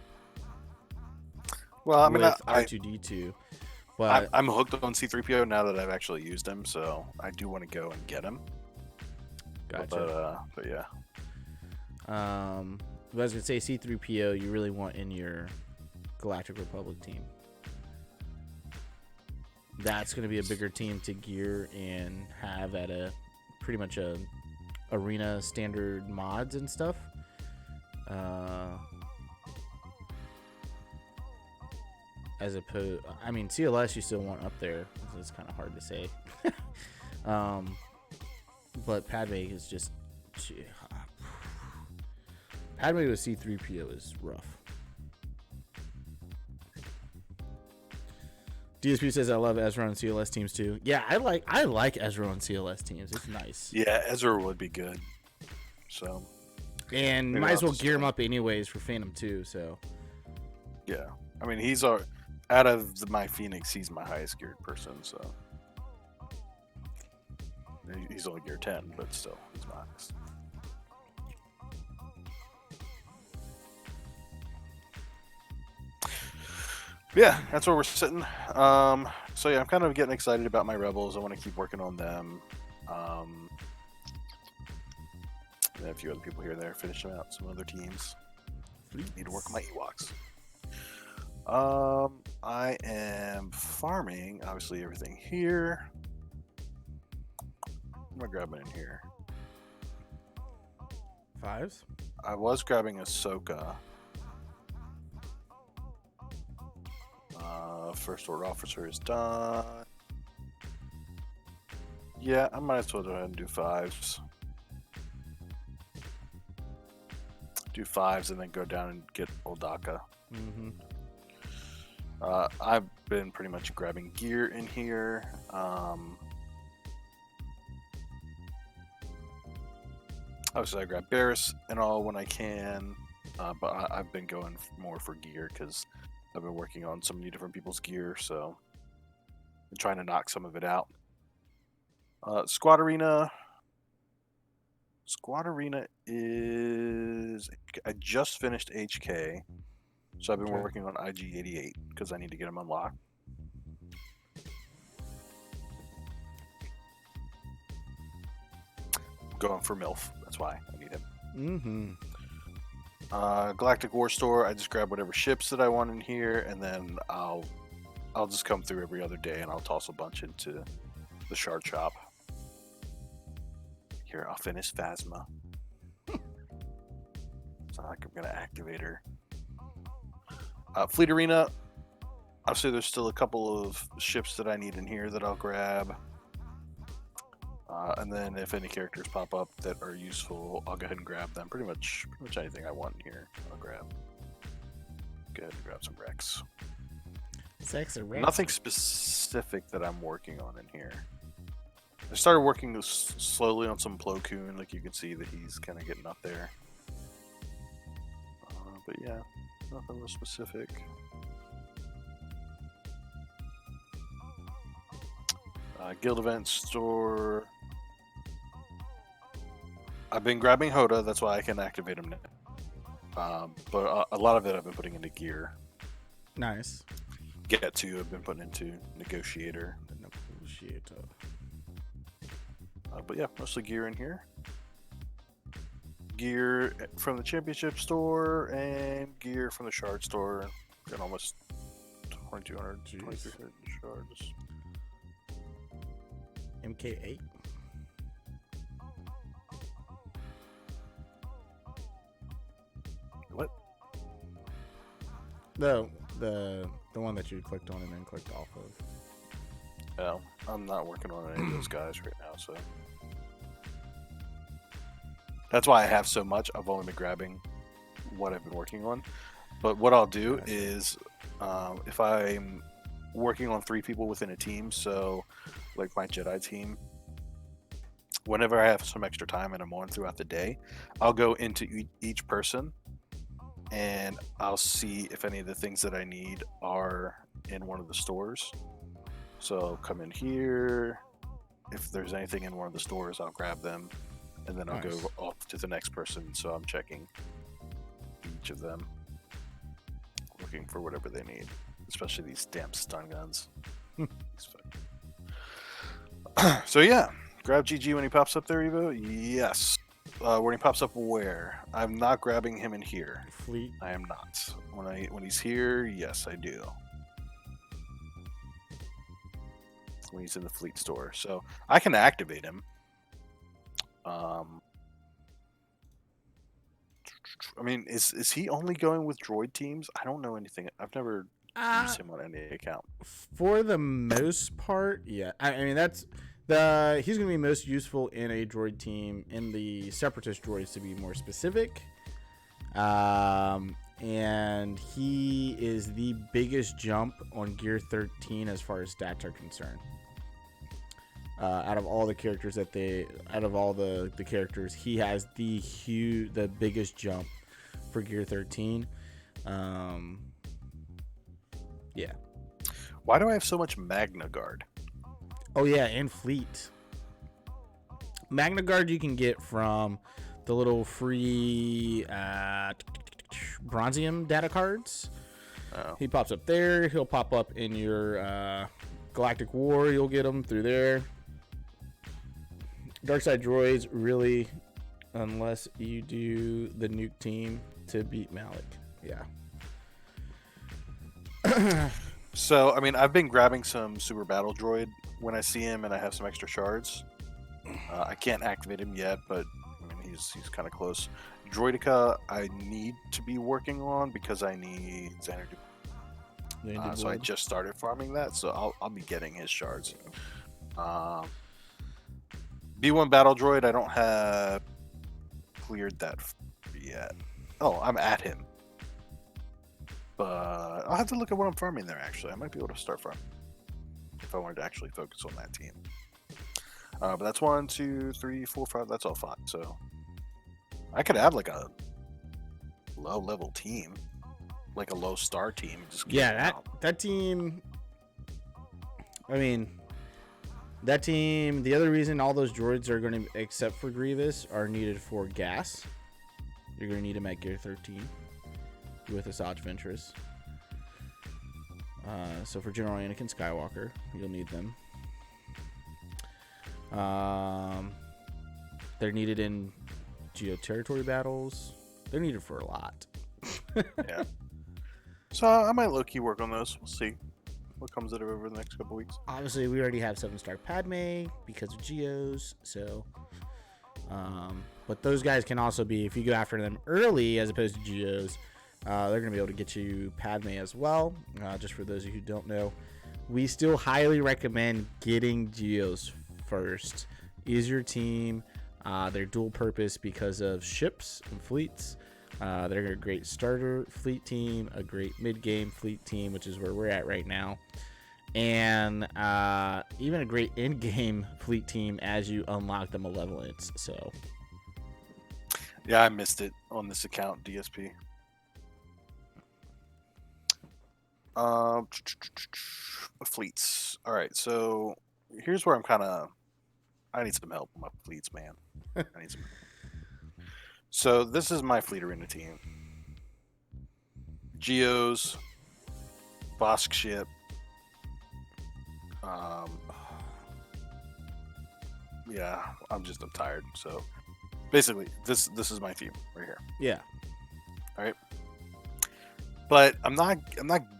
Well, I mean, R2-D2. But I'm hooked on C3PO now that I've actually used him, so I do want to go and get him. Gotcha. But yeah. I was gonna say C3PO you really want in your Galactic Republic team. That's gonna be a bigger team to gear and have at a pretty much a arena standard mods and stuff. As opposed, I mean, CLS you still want up there. So it's kind of hard to say. But Padme is just. Padme with C3PO is rough. DSP says I love Ezra on CLS teams too. Yeah, I like Ezra on CLS teams. It's nice. Yeah, Ezra would be good. So. And might as well gear him up anyways for Phantom 2. So. Yeah, I mean he's our. Out of my Phoenix, he's my highest geared person, so he's only gear 10, but still, he's max. Yeah, that's where we're sitting. So yeah, I'm kind of getting excited about my Rebels. I want to keep working on them. And a few other people here and there, finish them out. Some other teams. Need to work on my Ewoks. I am farming, obviously, everything here. I'm gonna grab it in here. 5s? I was grabbing Ahsoka. First Order Officer is done. Yeah, I might as well go ahead and do 5s. Do 5s and then go down and get Oldaka. Mm-hmm. I've been pretty much grabbing gear in here. Obviously, I grab Barris and all when I can, but I've been going more for gear because I've been working on so many different people's gear, so I'm trying to knock some of it out. Squad Arena is... I just finished HK. So I've been working on IG-88 because I need to get him unlocked. Going for MILF. That's why I need him. Mm-hmm. Galactic War Store. I just grab whatever ships that I want in here, and then I'll just come through every other day, and I'll toss a bunch into the shard shop. Here, I'll finish Phasma. It's not like I'm gonna activate her. Fleet Arena, obviously there's still a couple of ships that I need in here that I'll grab. And then if any characters pop up that are useful, I'll go ahead and grab them. Pretty much anything I want in here, I'll grab. Go ahead and grab some Rex. Nothing specific that I'm working on in here. I started working slowly on some Plo Koon, like you can see that he's kind of getting up there. But yeah. Nothing real specific. Guild event store. I've been grabbing Hoda, that's why I can activate him now. But a lot of it I've been putting into gear. Nice. Get to, I've been putting into negotiator. But yeah, mostly gear in here. Gear from the championship store and gear from the shard store. Got almost 2,200, 2,300 shards. MK8. What? No, the one that you clicked on and then clicked off of. Oh, I'm not working on any of those guys right now, so. That's why I have so much. I've only been grabbing what I've been working on. But what I'll do is, if I'm working on 3 people within a team, so like my Jedi team, whenever I have some extra time and I'm on throughout the day, I'll go into each person and I'll see if any of the things that I need are in one of the stores. So I'll come in here. If there's anything in one of the stores, I'll grab them. And then I'll go off to the next person, so I'm checking each of them, looking for whatever they need, especially these damn stun guns. So yeah, grab GG when he pops up there, Evo. Yes. When he pops up, where? I'm not grabbing him in here. Fleet. I am not. When he's here, yes, I do. When he's in the fleet store, so I can activate him. I mean, is he only going with droid teams? I don't know anything. I've never Uh, used him on any account. for the most part, yeah. I mean, he's going to be most useful in a droid team, in the Separatist droids to be more specific. And he is the biggest jump on Gear 13 as far as stats are concerned. Out of all the characters the characters, he has the biggest jump for Gear 13. Yeah. Why do I have so much Magna Guard? Oh yeah, and Fleet. Magna Guard you can get from the little free Bronzium data cards. Oh. He pops up there. He'll pop up in your Galactic War. You'll get him through there. Darkside droids, really, unless you do the nuke team to beat Malik. Yeah. So, I mean, I've been grabbing some Super Battle Droid when I see him and I have some extra shards. I can't activate him yet, but I mean, he's kind of close. Droidica, I need to be working on because I need Xanadu. So I just started farming that, so I'll be getting his shards. B1 Battle Droid, I don't have cleared that yet. Oh, I'm at him. But I'll have to look at what I'm farming there, actually. I might be able to start farming if I wanted to actually focus on that team. But that's 1, 2, 3, 4, 5. That's all 5. So I could have like a low-level team, like a low-star team. That team. I mean, that team. The other reason all those droids are going to, except for Grievous, are needed for gas. You're going to need them at Gear 13 with Asajj Ventress. So for General Anakin Skywalker, you'll need them. They're needed in Geo territory battles. They're needed for a lot. Yeah. So I might low-key work on those. We'll see what comes out of it over the next couple weeks. Obviously, we already have 7-star Padme because of Geos. So, but those guys can also be, if you go after them early as opposed to Geos, they're going to be able to get you Padme as well. Just for those of you who don't know, we still highly recommend getting Geos first. Easier team. They're dual purpose because of ships and fleets. They're a great starter fleet team, a great mid-game fleet team, which is where we're at right now, and even a great end-game fleet team as you unlock the Malevolence. So, yeah, I missed it on this account, DSP. Fleets. All right, so here's where I need some help with my fleets, man. I need some. So this is my fleet arena team. Geos, Bosk ship. Yeah, I'm tired. So basically, this is my team right here. yeah. All right. But I'm not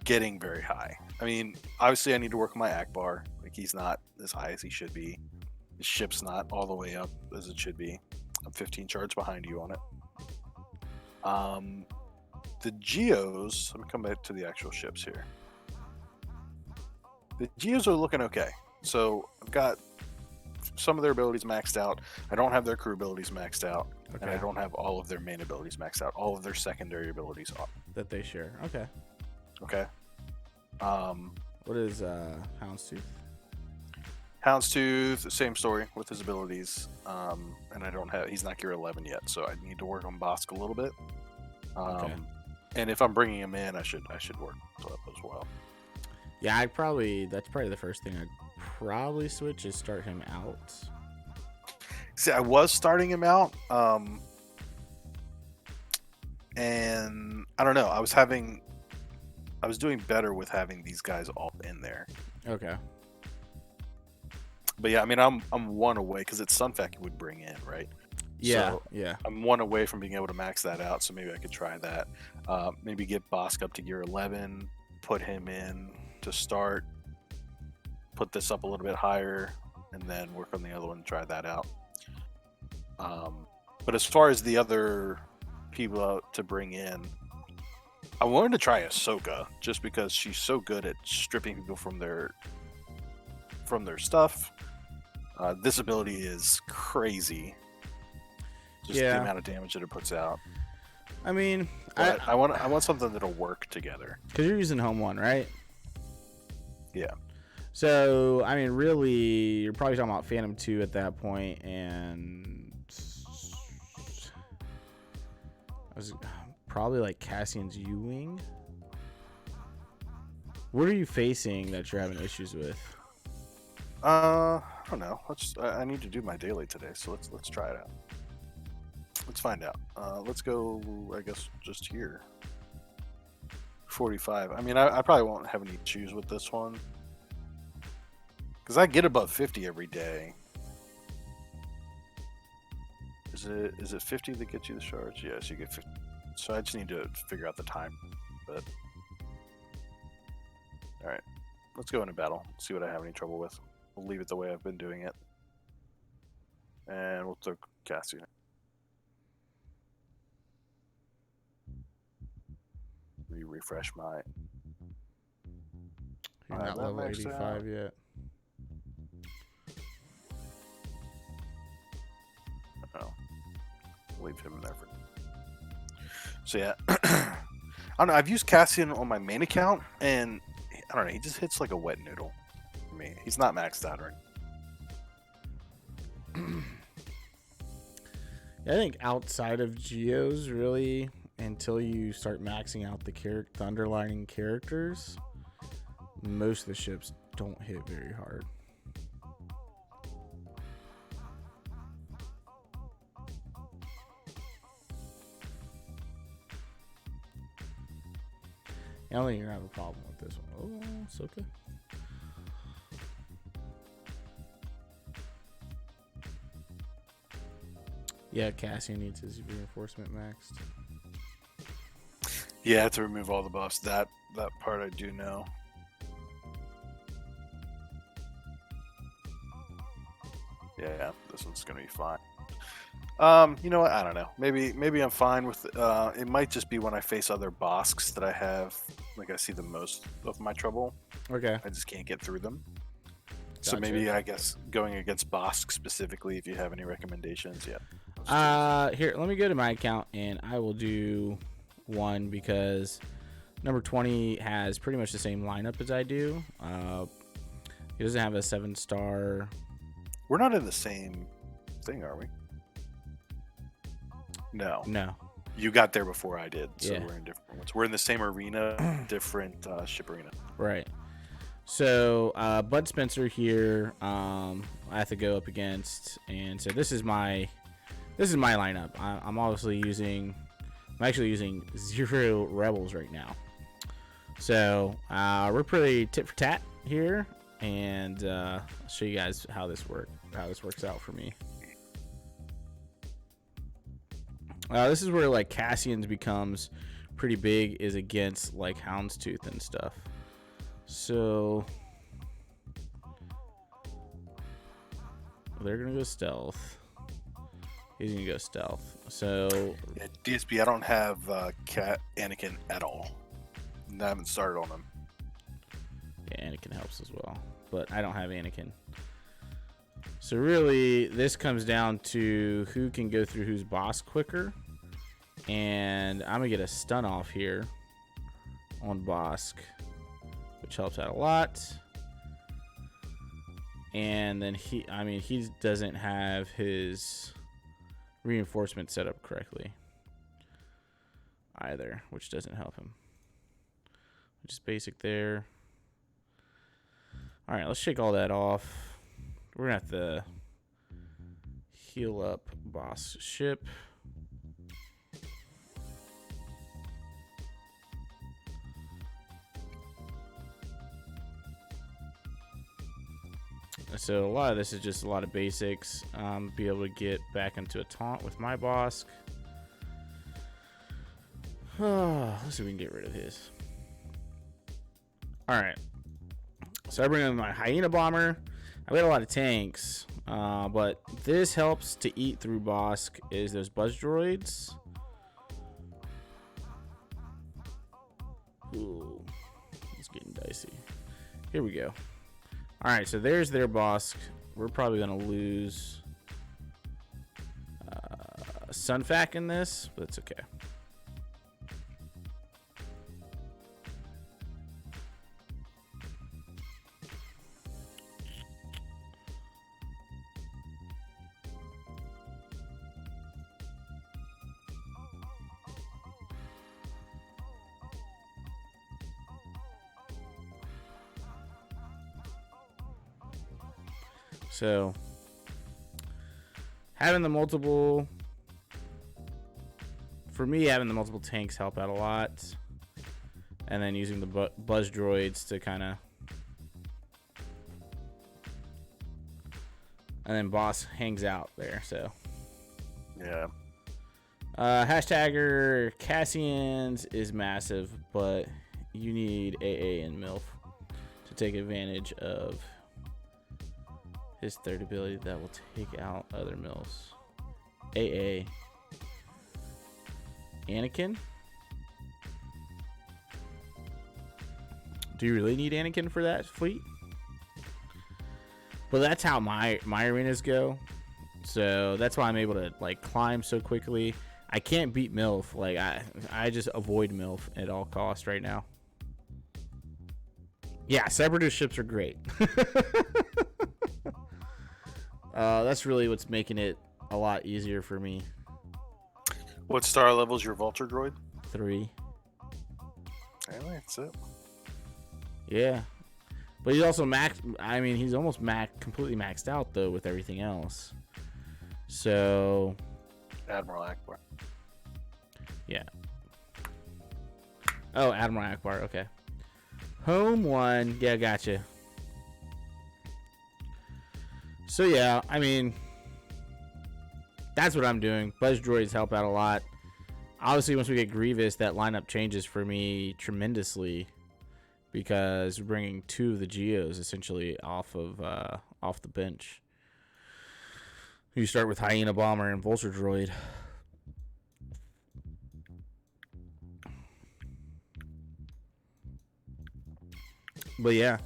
getting very high. I mean, obviously I need to work on my Akbar. Like, he's not as high as he should be. His ship's not all the way up as it should be. I'm 15 shards behind you on it. The Geos, let me come back to the actual ships here. The Geos are looking okay. So I've got some of their abilities maxed out. I don't have their crew abilities maxed out. Okay. And I don't have all of their main abilities maxed out. All of their secondary abilities are. That they share. Okay. Okay. What is Houndstooth? Houndstooth, same story with his abilities. And he's not Gear 11 yet, so I need to work on Bosk a little bit. Okay. And if I'm bringing him in, I should work up as well. Yeah, that's probably the first thing I'd probably switch is start him out. See, I was starting him out, and I don't know. I was doing better with having these guys all in there. Okay. But yeah, I mean, I'm one away because it's Sunfac you would bring in, right? Yeah, So yeah. I'm one away from being able to max that out, so maybe I could try that. Maybe get Bosk up to Gear 11, put him in to start, put this up a little bit higher, and then work on the other one and try that out. But as far as the other people out to bring in. I wanted to try Ahsoka just because she's so good at stripping people from their stuff. This ability is crazy. Just the amount of damage that it puts out. I mean, I want something that'll work together. Because you're using Home 1, right? Yeah. So, I mean, really, you're probably talking about Phantom 2 at that point, and I was probably like Cassian's U-Wing. What are you facing that you're having issues with? I don't know. I need to do my daily today, so let's try it out. Let's find out. Let's go, I guess, just here. 45. I mean, I probably won't have any issues with this one. Because I get above 50 every day. Is it 50 that gets you the shards? Yes, you get 50. So I just need to figure out the time. But alright. Let's go into battle. See what I have any trouble with. We'll leave it the way I've been doing it. And we'll throw Cassian. Refresh my. You're not level 85 yet. Oh, leave him in there for. So yeah, I don't know. I've used Cassian on my main account, and I don't know. He just hits like a wet noodle for me. He's not maxed out right. I think outside of Geos, really, until you start maxing out the underlining characters, most of the ships don't hit very hard. I don't think you're gonna have a problem with this one. Oh, it's okay. Yeah, Cassian needs his reinforcement maxed. Yeah, to remove all the buffs. That part I do know. Yeah, this one's gonna be fine. You know what? I don't know. Maybe I'm fine with. It might just be when I face other Bosks that I have. Like I see the most of my trouble. Okay. I just can't get through them. Gotcha. So maybe I guess going against Bosk specifically, if you have any recommendations, yeah. Here, let me go to my account and I will do one because number 20 has pretty much the same lineup as I do. He doesn't have a 7-star. We're not in the same thing, are we? No. You got there before I did, so Yeah. we're in different ones. We're in the same arena, different ship arena. Right. So Bud Spencer here, I have to go up against, and so this is my lineup. I'm actually using 0 rebels right now. So we're pretty tit for tat here, and I'll show you guys how this works out for me. This is where like Cassian's becomes pretty big, is against like Houndstooth and stuff. So they're gonna go stealth. He's gonna go stealth. So yeah, DSP, I don't have Anakin at all. I haven't started on him. yeah, Anakin helps as well, but I don't have Anakin. So really, this comes down to who can go through whose boss quicker, and I'm gonna get a stun off here on Bosk, which helps out a lot. And then he doesn't have his reinforcement set up correctly either, which doesn't help him. Which is basic there. All right, let's shake all that off. We're gonna have to heal up boss ship. So a lot of this is just a lot of basics. Be able to get back into a taunt with my boss. Let's see if we can get rid of his. All right. So I bring in my Hyena Bomber. I've got a lot of tanks, but this helps to eat through Bosk is those Buzz Droids. Ooh, it's getting dicey. Here we go. All right, so there's their boss. We're probably going to lose Sunfac in this, but it's okay. So, having the multiple tanks help out a lot, and then using the buzz droids to kind of, and then boss hangs out there. So, yeah. Hashtagger Cassian's is massive, but you need AA and MILF to take advantage of his third ability that will take out other mills. AA. Anakin? Do you really need Anakin for that fleet? But that's how my arenas go. So that's why I'm able to like climb so quickly. I can't beat MILF. Like I just avoid MILF at all costs right now. Yeah, Separatist ships are great. That's really what's making it a lot easier for me. What star level is your Vulture droid? 3. Anyway, that's it. Yeah. But he's also he's almost completely maxed out, though, with everything else. So... Admiral Akbar. Yeah. Oh, Admiral Akbar, okay. Home 1. Yeah, gotcha. So, yeah, I mean, that's what I'm doing. Buzz droids help out a lot. Obviously, once we get Grievous, that lineup changes for me tremendously because we're bringing 2 of the Geos essentially off the bench. You start with Hyena Bomber and Vulture Droid. But yeah.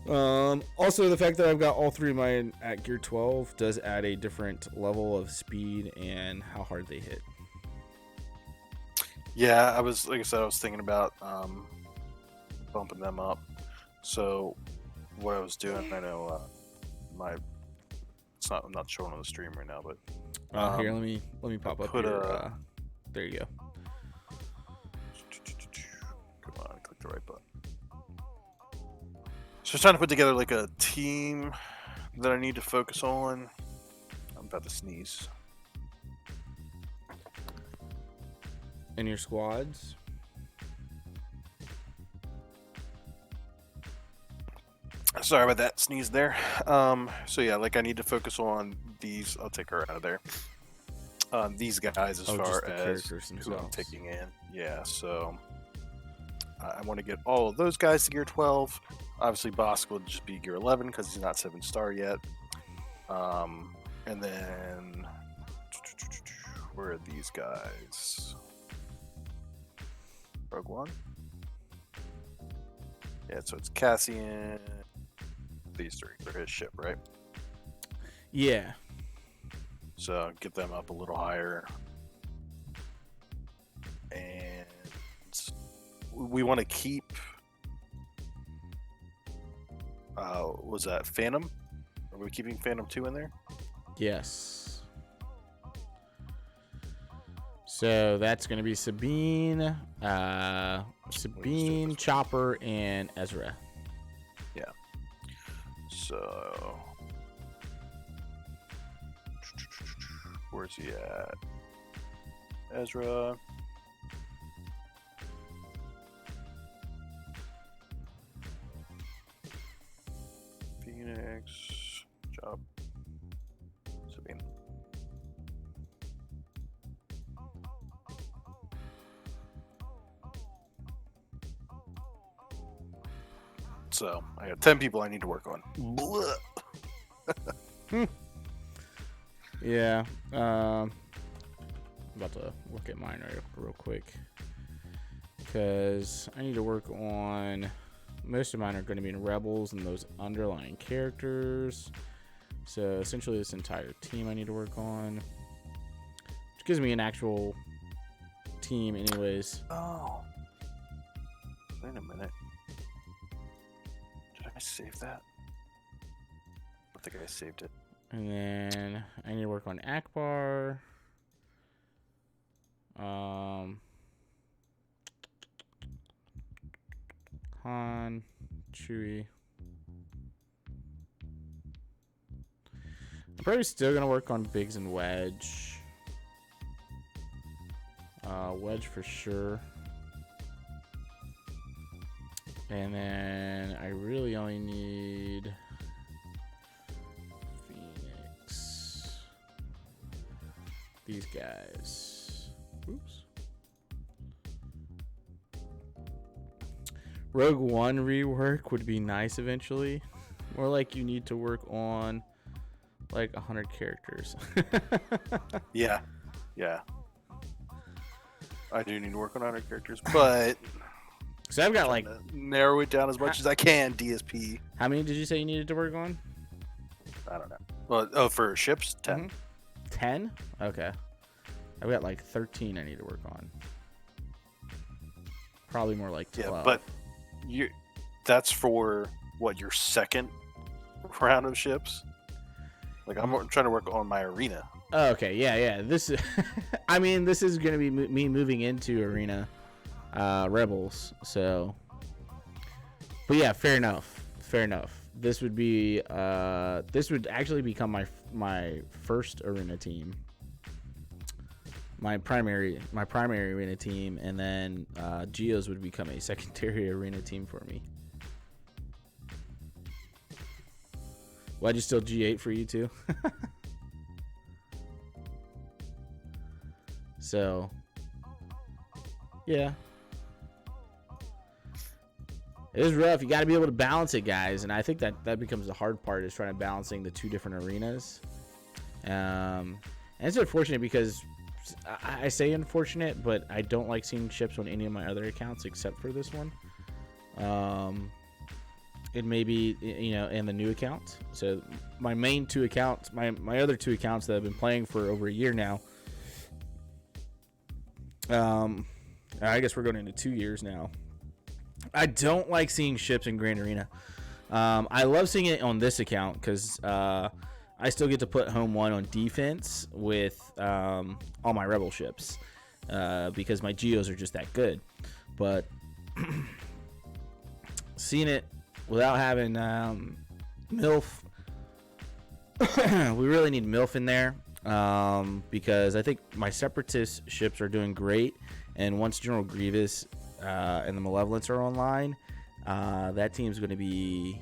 Also, the fact that I've got all 3 of mine at gear 12 does add a different level of speed and how hard they hit. Yeah, I was thinking about bumping them up. So what I was doing, I know I'm not showing on the stream right now, but Here, let me pop up here. There you go. Come on, click the right button. So I was trying to put together like a team that I need to focus on. I'm about to sneeze. And your squads? Sorry about that sneeze there. So yeah, like I need to focus on these. I'll take her out of there. These guys as far as who I'm taking in. Yeah, so I want to get all of those guys to gear 12. Obviously, Bosk will just be gear 11 because he's not 7-star yet. And then where are these guys? Rogue One. Yeah, so it's Cassian. These 3 for his ship, right? Yeah. So get them up a little higher. And we want to keep was that Phantom? Are we keeping Phantom 2 in there? Yes. So that's going to be Sabine, Chopper, and Ezra. Yeah. So where's he at? Ezra. Phoenix. Job. Sabine. So I got 10 people I need to work on. Yeah. I'm about to look at mine real quick. because I need to work on. Most of mine are going to be in Rebels and those underlying characters. So essentially, this entire team I need to work on, which gives me an actual team, anyways. Oh, wait a minute. Did I save that? I think I saved it. And then I need to work on Akbar. Han, Chewie. I'm probably still gonna work on Biggs and Wedge. Wedge for sure. And then I really only need Phoenix. These guys. Oops. Rogue One rework would be nice eventually. More like you need to work on like 100 characters. Yeah. I do need to work on 100 characters, but So I've got like narrow it down as much as I can. DSP. How many did you say you needed to work on? I don't know. Well, for ships, 10. 10? Okay. I've got like 13 I need to work on. Probably more like 12. Yeah, but that's for what, your second round of ships? Like I'm trying to work on my arena. Oh, okay, yeah. This is, I mean, this is gonna be me moving into arena, Rebels. So, but yeah, fair enough. This would be, this would actually become my first arena team. My primary arena team, and then Geo's would become a secondary arena team for me. Why'd you still G8 for you too? So, yeah. It is rough. You got to be able to balance it, guys. And I think that becomes the hard part, is trying to balancing the two different arenas. And it's unfortunate because I say unfortunate, but I don't like seeing ships on any of my other accounts except for this one. It may be, in the new account. So my main two accounts, my other two accounts that I've been playing for over a year now. I guess we're going into 2 years now. I don't like seeing ships in Grand Arena. I love seeing it on this account because I still get to put home one on defense with all my Rebel ships because my Geos are just that good. But seeing it without having MILF, we really need MILF in there because I think my Separatist ships are doing great. And once General Grievous and the Malevolence are online, that team's going to be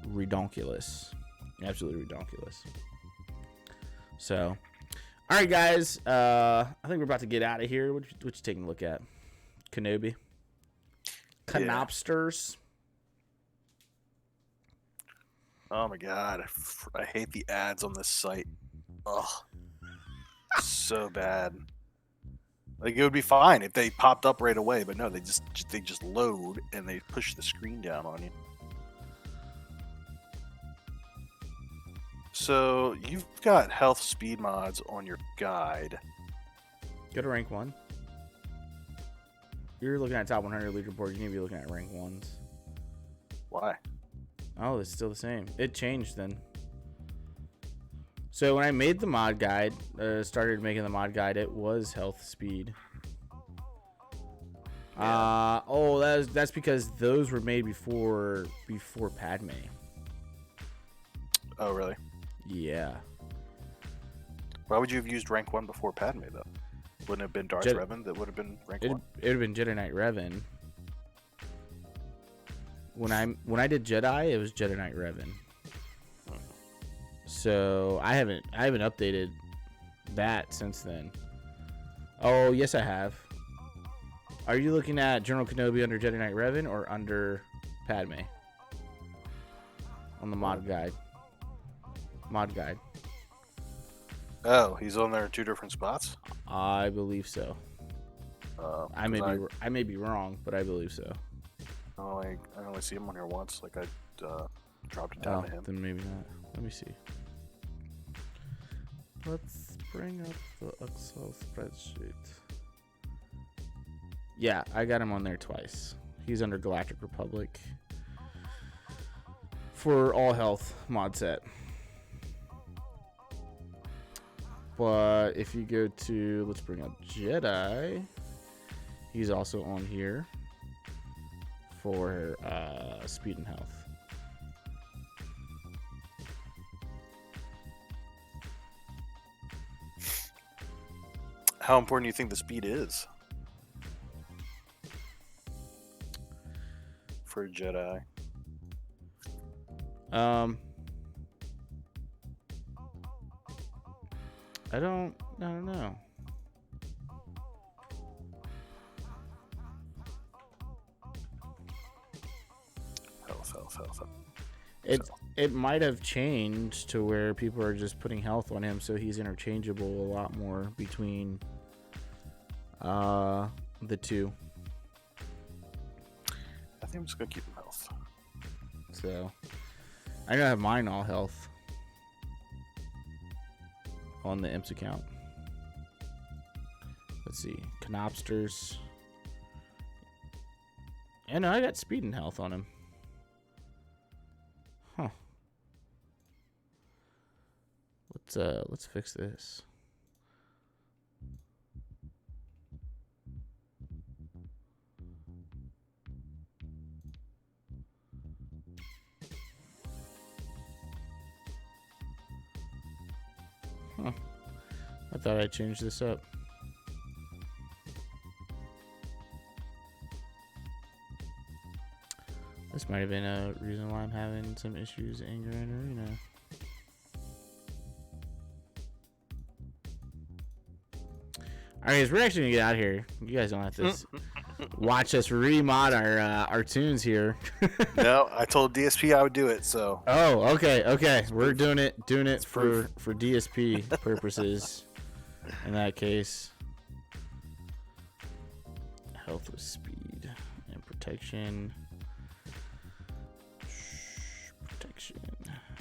redonkulous. Absolutely redonkulous. So, all right, guys. I think we're about to get out of here. What you taking a look at? Kenobi? Canopsters? Oh, my God. I hate the ads on this site. Ugh. So bad. Like, it would be fine if they popped up right away, but no, they just load and they push the screen down on you. So you've got health speed mods on your guide. Go to rank 1. You're looking at top 100 leaderboard. You need to be looking at rank 1s. Why? Oh, it's still the same. It changed then. So when I made the mod guide, started making the mod guide, it was health speed. Yeah. That's because those were made before Padme. Oh, really? Yeah. Why would you have used rank 1 before Padme, though? Wouldn't it have been Darth Revan that would have been rank 1? It would have been Jedi Knight Revan. When I did Jedi, it was Jedi Knight Revan. So I haven't updated that since then. Oh, yes, I have. Are you looking at General Kenobi under Jedi Knight Revan or under Padme? On the mod guide. Oh, he's on there in 2 different spots? I believe so. I may be wrong, but I believe so. Oh, I only see him on here once. Like I dropped it down to him. Then maybe not. Let me see. Let's bring up the Excel spreadsheet. Yeah, I got him on there twice. He's under Galactic Republic for all health mod set. But if you go to, let's bring up Jedi, he's also on here for speed and health. How important do you think the speed is for Jedi? I don't know. Health. It might have changed to where people are just putting health on him, so he's interchangeable a lot more between the two. I think I'm just gonna keep him health. So I know I have mine all health on the IMPS account. Let's see, Canopsters. And I got speed and health on him. Huh. Let's fix this. Huh. I thought I changed this up. This might have been a reason why I'm having some issues in Grand Arena. Alright, guys, we're actually gonna get out of here. You guys don't have to watch us remod our tunes here. No, I told DSP I would do it, so. Oh, okay. We're doing it for DSP purposes. In that case, health with speed and protection.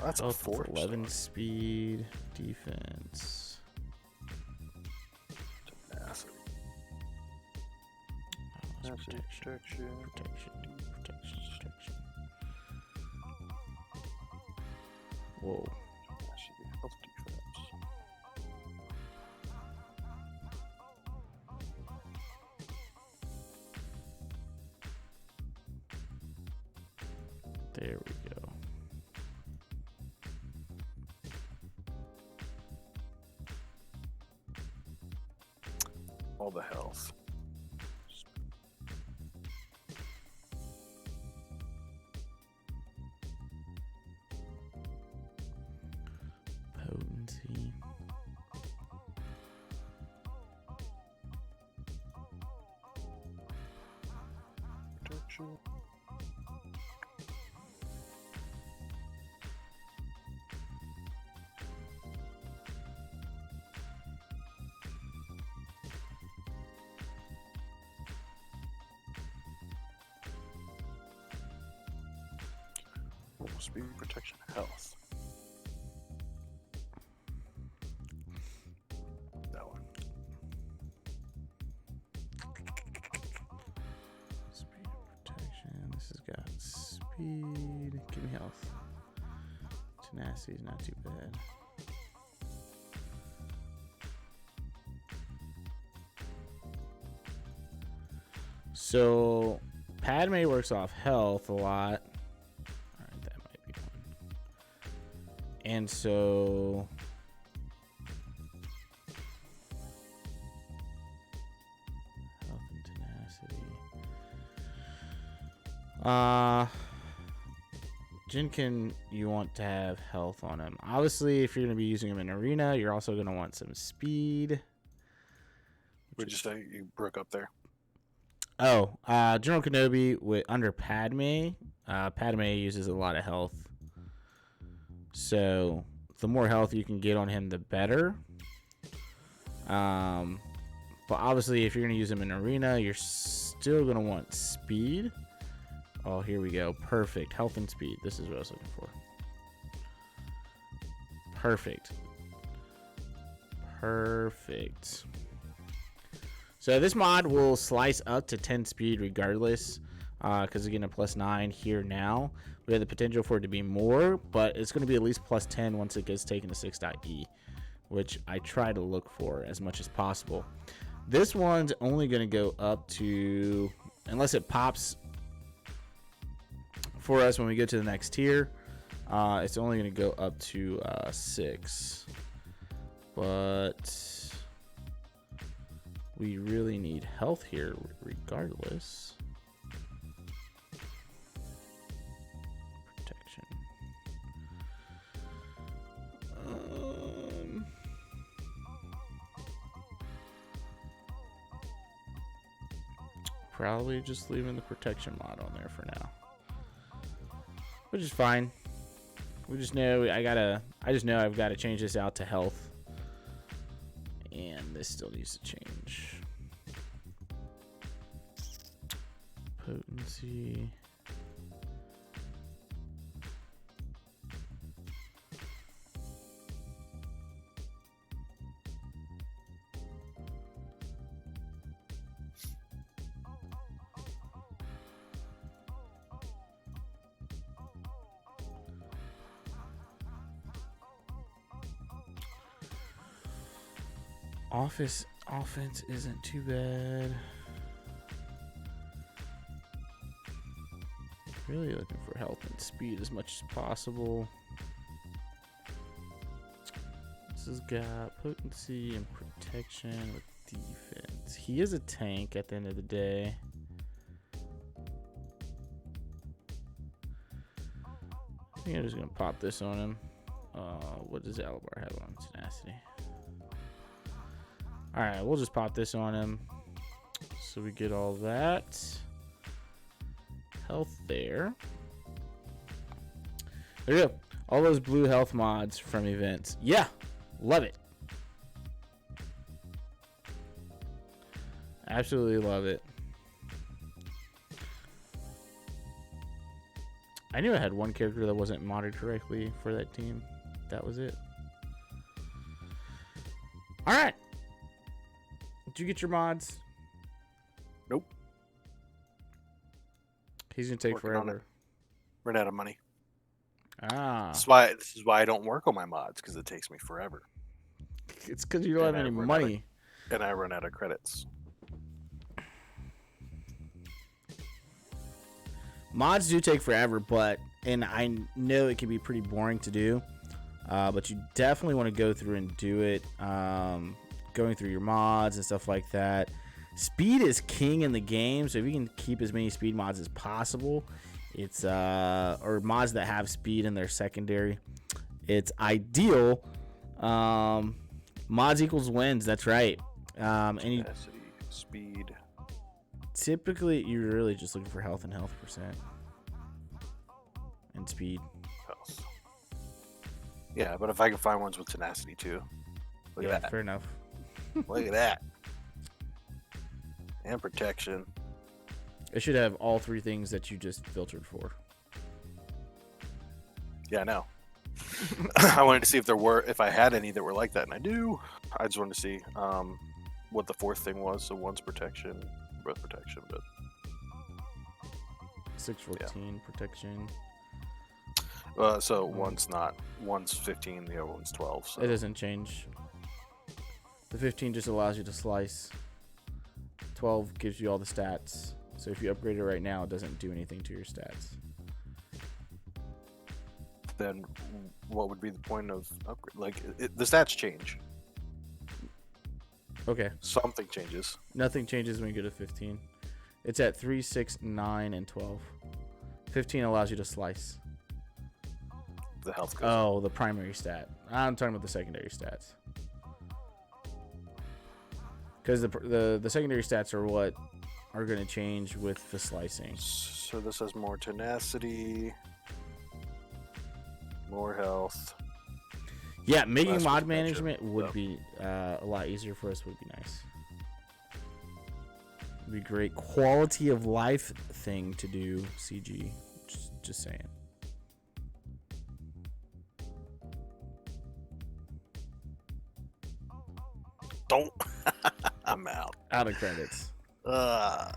That's a 4. 11 speed, defense. Protection. Whoa. Health defense. There we go. All the health. Potency. Protection. Speed, protection, health. That one. Speed and protection. This has got speed. Give me health. Tenacity is not too bad. So Padme works off health a lot. Alright, that might be one. And so health and tenacity. Jinkin, you want to have health on him. Obviously, if you're going to be using him in arena, you're also going to want some speed. Would you say you broke up there? Oh, General Kenobi under Padme. Padme uses a lot of health. So the more health you can get on him, the better. But But obviously, if you're going to use them in arena, you're still going to want speed. Oh, here we go. Perfect. Health and speed. This is what I was looking for. Perfect. Perfect. So this mod will slice up to 10 speed regardless, because again, a +9 here now. We have the potential for it to be more, but it's going to be at least +10 once it gets taken to 6.E, which I try to look for as much as possible. This one's only going to go up to, unless it pops for us when we go to the next tier, it's only going to go up to 6. But we really need health here regardless. Protection. Probably just leaving the protection mod on there for now, which is fine. We just know I just know I've got to change this out to health, and this still needs to change. Potency. Offense isn't too bad. Really looking for health and speed as much as possible. This has got potency and protection with defense. He is a tank at the end of the day. I think I'm just gonna pop this on him. What does Alabar have on tenacity? All right, we'll just pop this on him. So we get all that health there. There you go. All those blue health mods from events. Yeah, love it. Absolutely love it. I knew I had one character that wasn't modded correctly for that team. That was it. All right. Did you get your mods? Nope. He's gonna take forever. Run out of money. Ah. This is why I don't work on my mods, because it takes me forever. It's because you don't have any money. And I run out of credits. Mods do take forever, and I know it can be pretty boring to do, but you definitely want to go through and do it. Going through your mods and stuff like that. Speed is king in the game, so if you can keep as many speed mods as possible, it's or mods that have speed in their secondary, it's ideal. Mods equals wins. That's right. And speed. Typically, you're really just looking for health and health percent and speed. Health. Yeah, but if I can find ones with tenacity too, look at that. Fair enough. Look at that. And protection. It should have all three things that you just filtered for. Yeah, I know. I wanted to see if I had any that were like that, and I do. I just wanted to see what the fourth thing was. So one's protection, both protection, but 614 protection. So one's 15, the other one's 12. So. It doesn't change. The 15 just allows you to slice. 12 gives you all the stats. So if you upgrade it right now, it doesn't do anything to your stats. Then what would be the point of upgrade? Like, the stats change. Okay. Something changes. Nothing changes when you go to 15. It's at 3, 6, 9, and 12. 15 allows you to slice. The health goes up. The primary stat. I'm talking about the secondary stats. Because the secondary stats are what are going to change with the slicing. So this has more tenacity, more health. Yeah, making mod management would be a lot easier for us. Would be nice. It'd be a great quality of life thing to do, CG. Just saying. Don't. I'm out. Out of credits. Yeah,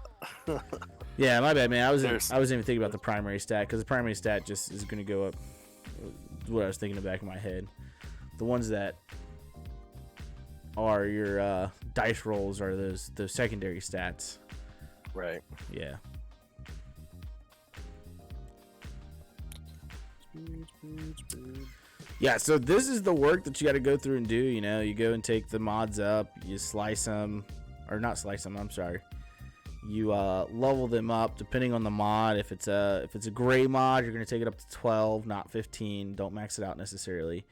my bad, man. I wasn't even thinking about the primary stat, because the primary stat just is going to go up. What I was thinking in the back of my head. The ones that are your dice rolls are those secondary stats. Right. Yeah. Yeah, so this is the work that you got to go through and do. You know, you go and take the mods up, you slice them, or not slice them, I'm sorry. You level them up depending on the mod. If it's a gray mod, you're going to take it up to 12, not 15. Don't max it out necessarily.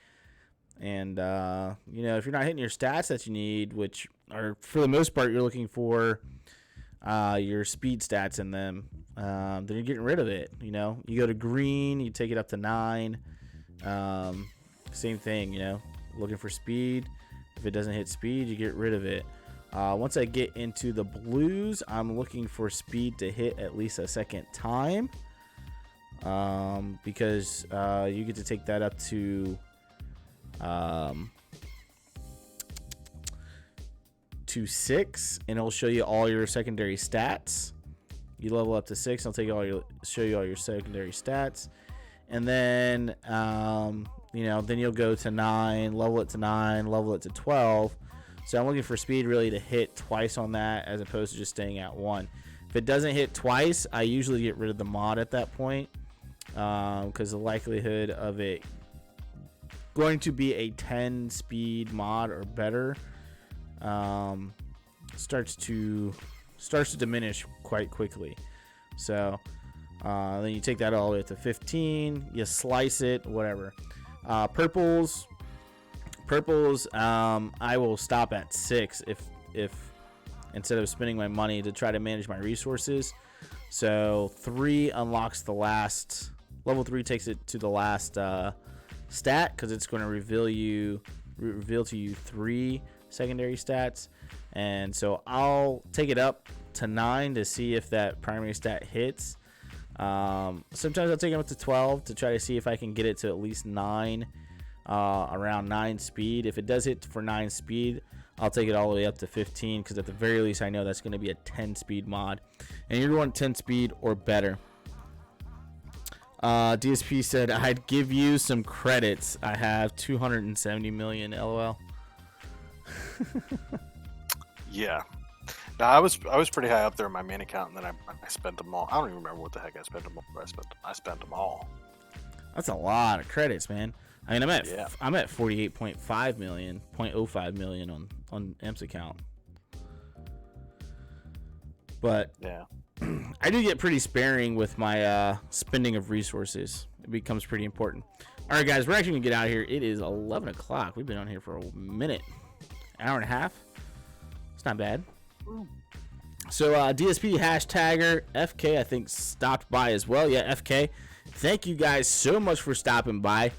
And, you know, if you're not hitting your stats that you need, which are, for the most part, you're looking for your speed stats in them, then you're getting rid of it. You know, you go to green, you take it up to 9. Same thing, you know, looking for speed. If it doesn't hit speed, you get rid of it. Once I get into the blues, I'm looking for speed to hit at least a second time, because you get to take that up to 6, and it'll show you all your secondary stats. You level up to 6, it'll show you all your secondary stats, and then you know, then you'll go to 9, level it to 9, level it to 12. So I'm looking for speed really to hit twice on that, as opposed to just staying at 1. If it doesn't hit twice, I usually get rid of the mod at that point, because the likelihood of it going to be a 10 speed mod or better starts to diminish quite quickly. So then you take that all the way up to 15, you slice it, whatever. Purples, I will stop at 6 if instead of spending my money to try to manage my resources. So 3 unlocks the last level. 3 takes it to the last stat, because it's going to reveal to you 3 secondary stats, and so I'll take it up to 9 to see if that primary stat hits. Sometimes I'll take it up to 12 to try to see if I can get it to at least 9, around 9 speed. If it does hit for 9 speed, I'll take it all the way up to 15, because at the very least I know that's going to be a 10 speed mod, and you're going 10 speed or better. DSP said, I'd give you some credits. I have 270 million, LOL. Yeah. No, I was pretty high up there in my main account, and then I spent them all. I don't even remember what the heck I spent them all, but I spent them all. That's a lot of credits, man. I mean, I'm at 48.5 million, 0.05 million on Imp's account. But yeah, I do get pretty sparing with my spending of resources. It becomes pretty important. All right, guys, we're actually gonna get out of here. It is 11 o'clock. We've been on here for a minute, hour and a half. It's not bad. So DSP hashtagger FK, I think, stopped by as well. Yeah, FK. Thank you guys so much for stopping by.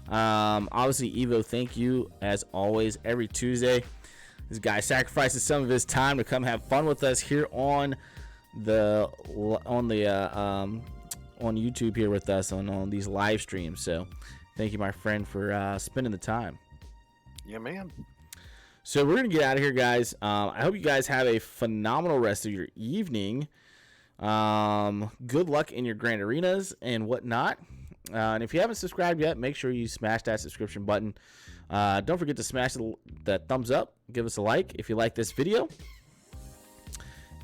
Obviously, Evo, thank you as always. Every Tuesday, this guy sacrifices some of his time to come have fun with us here on YouTube here with us on these live streams. So thank you, my friend, for spending the time. Yeah, man. So we're gonna get out of here, guys. I hope you guys have a phenomenal rest of your evening. Good luck in your grand arenas and whatnot. And if you haven't subscribed yet, make sure you smash that subscription button. Don't forget to smash that thumbs up. Give us a like if you like this video.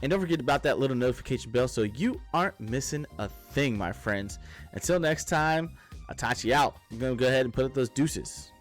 And don't forget about that little notification bell so you aren't missing a thing, my friends. Until next time, Itachi out. I'm going to go ahead and put up those deuces.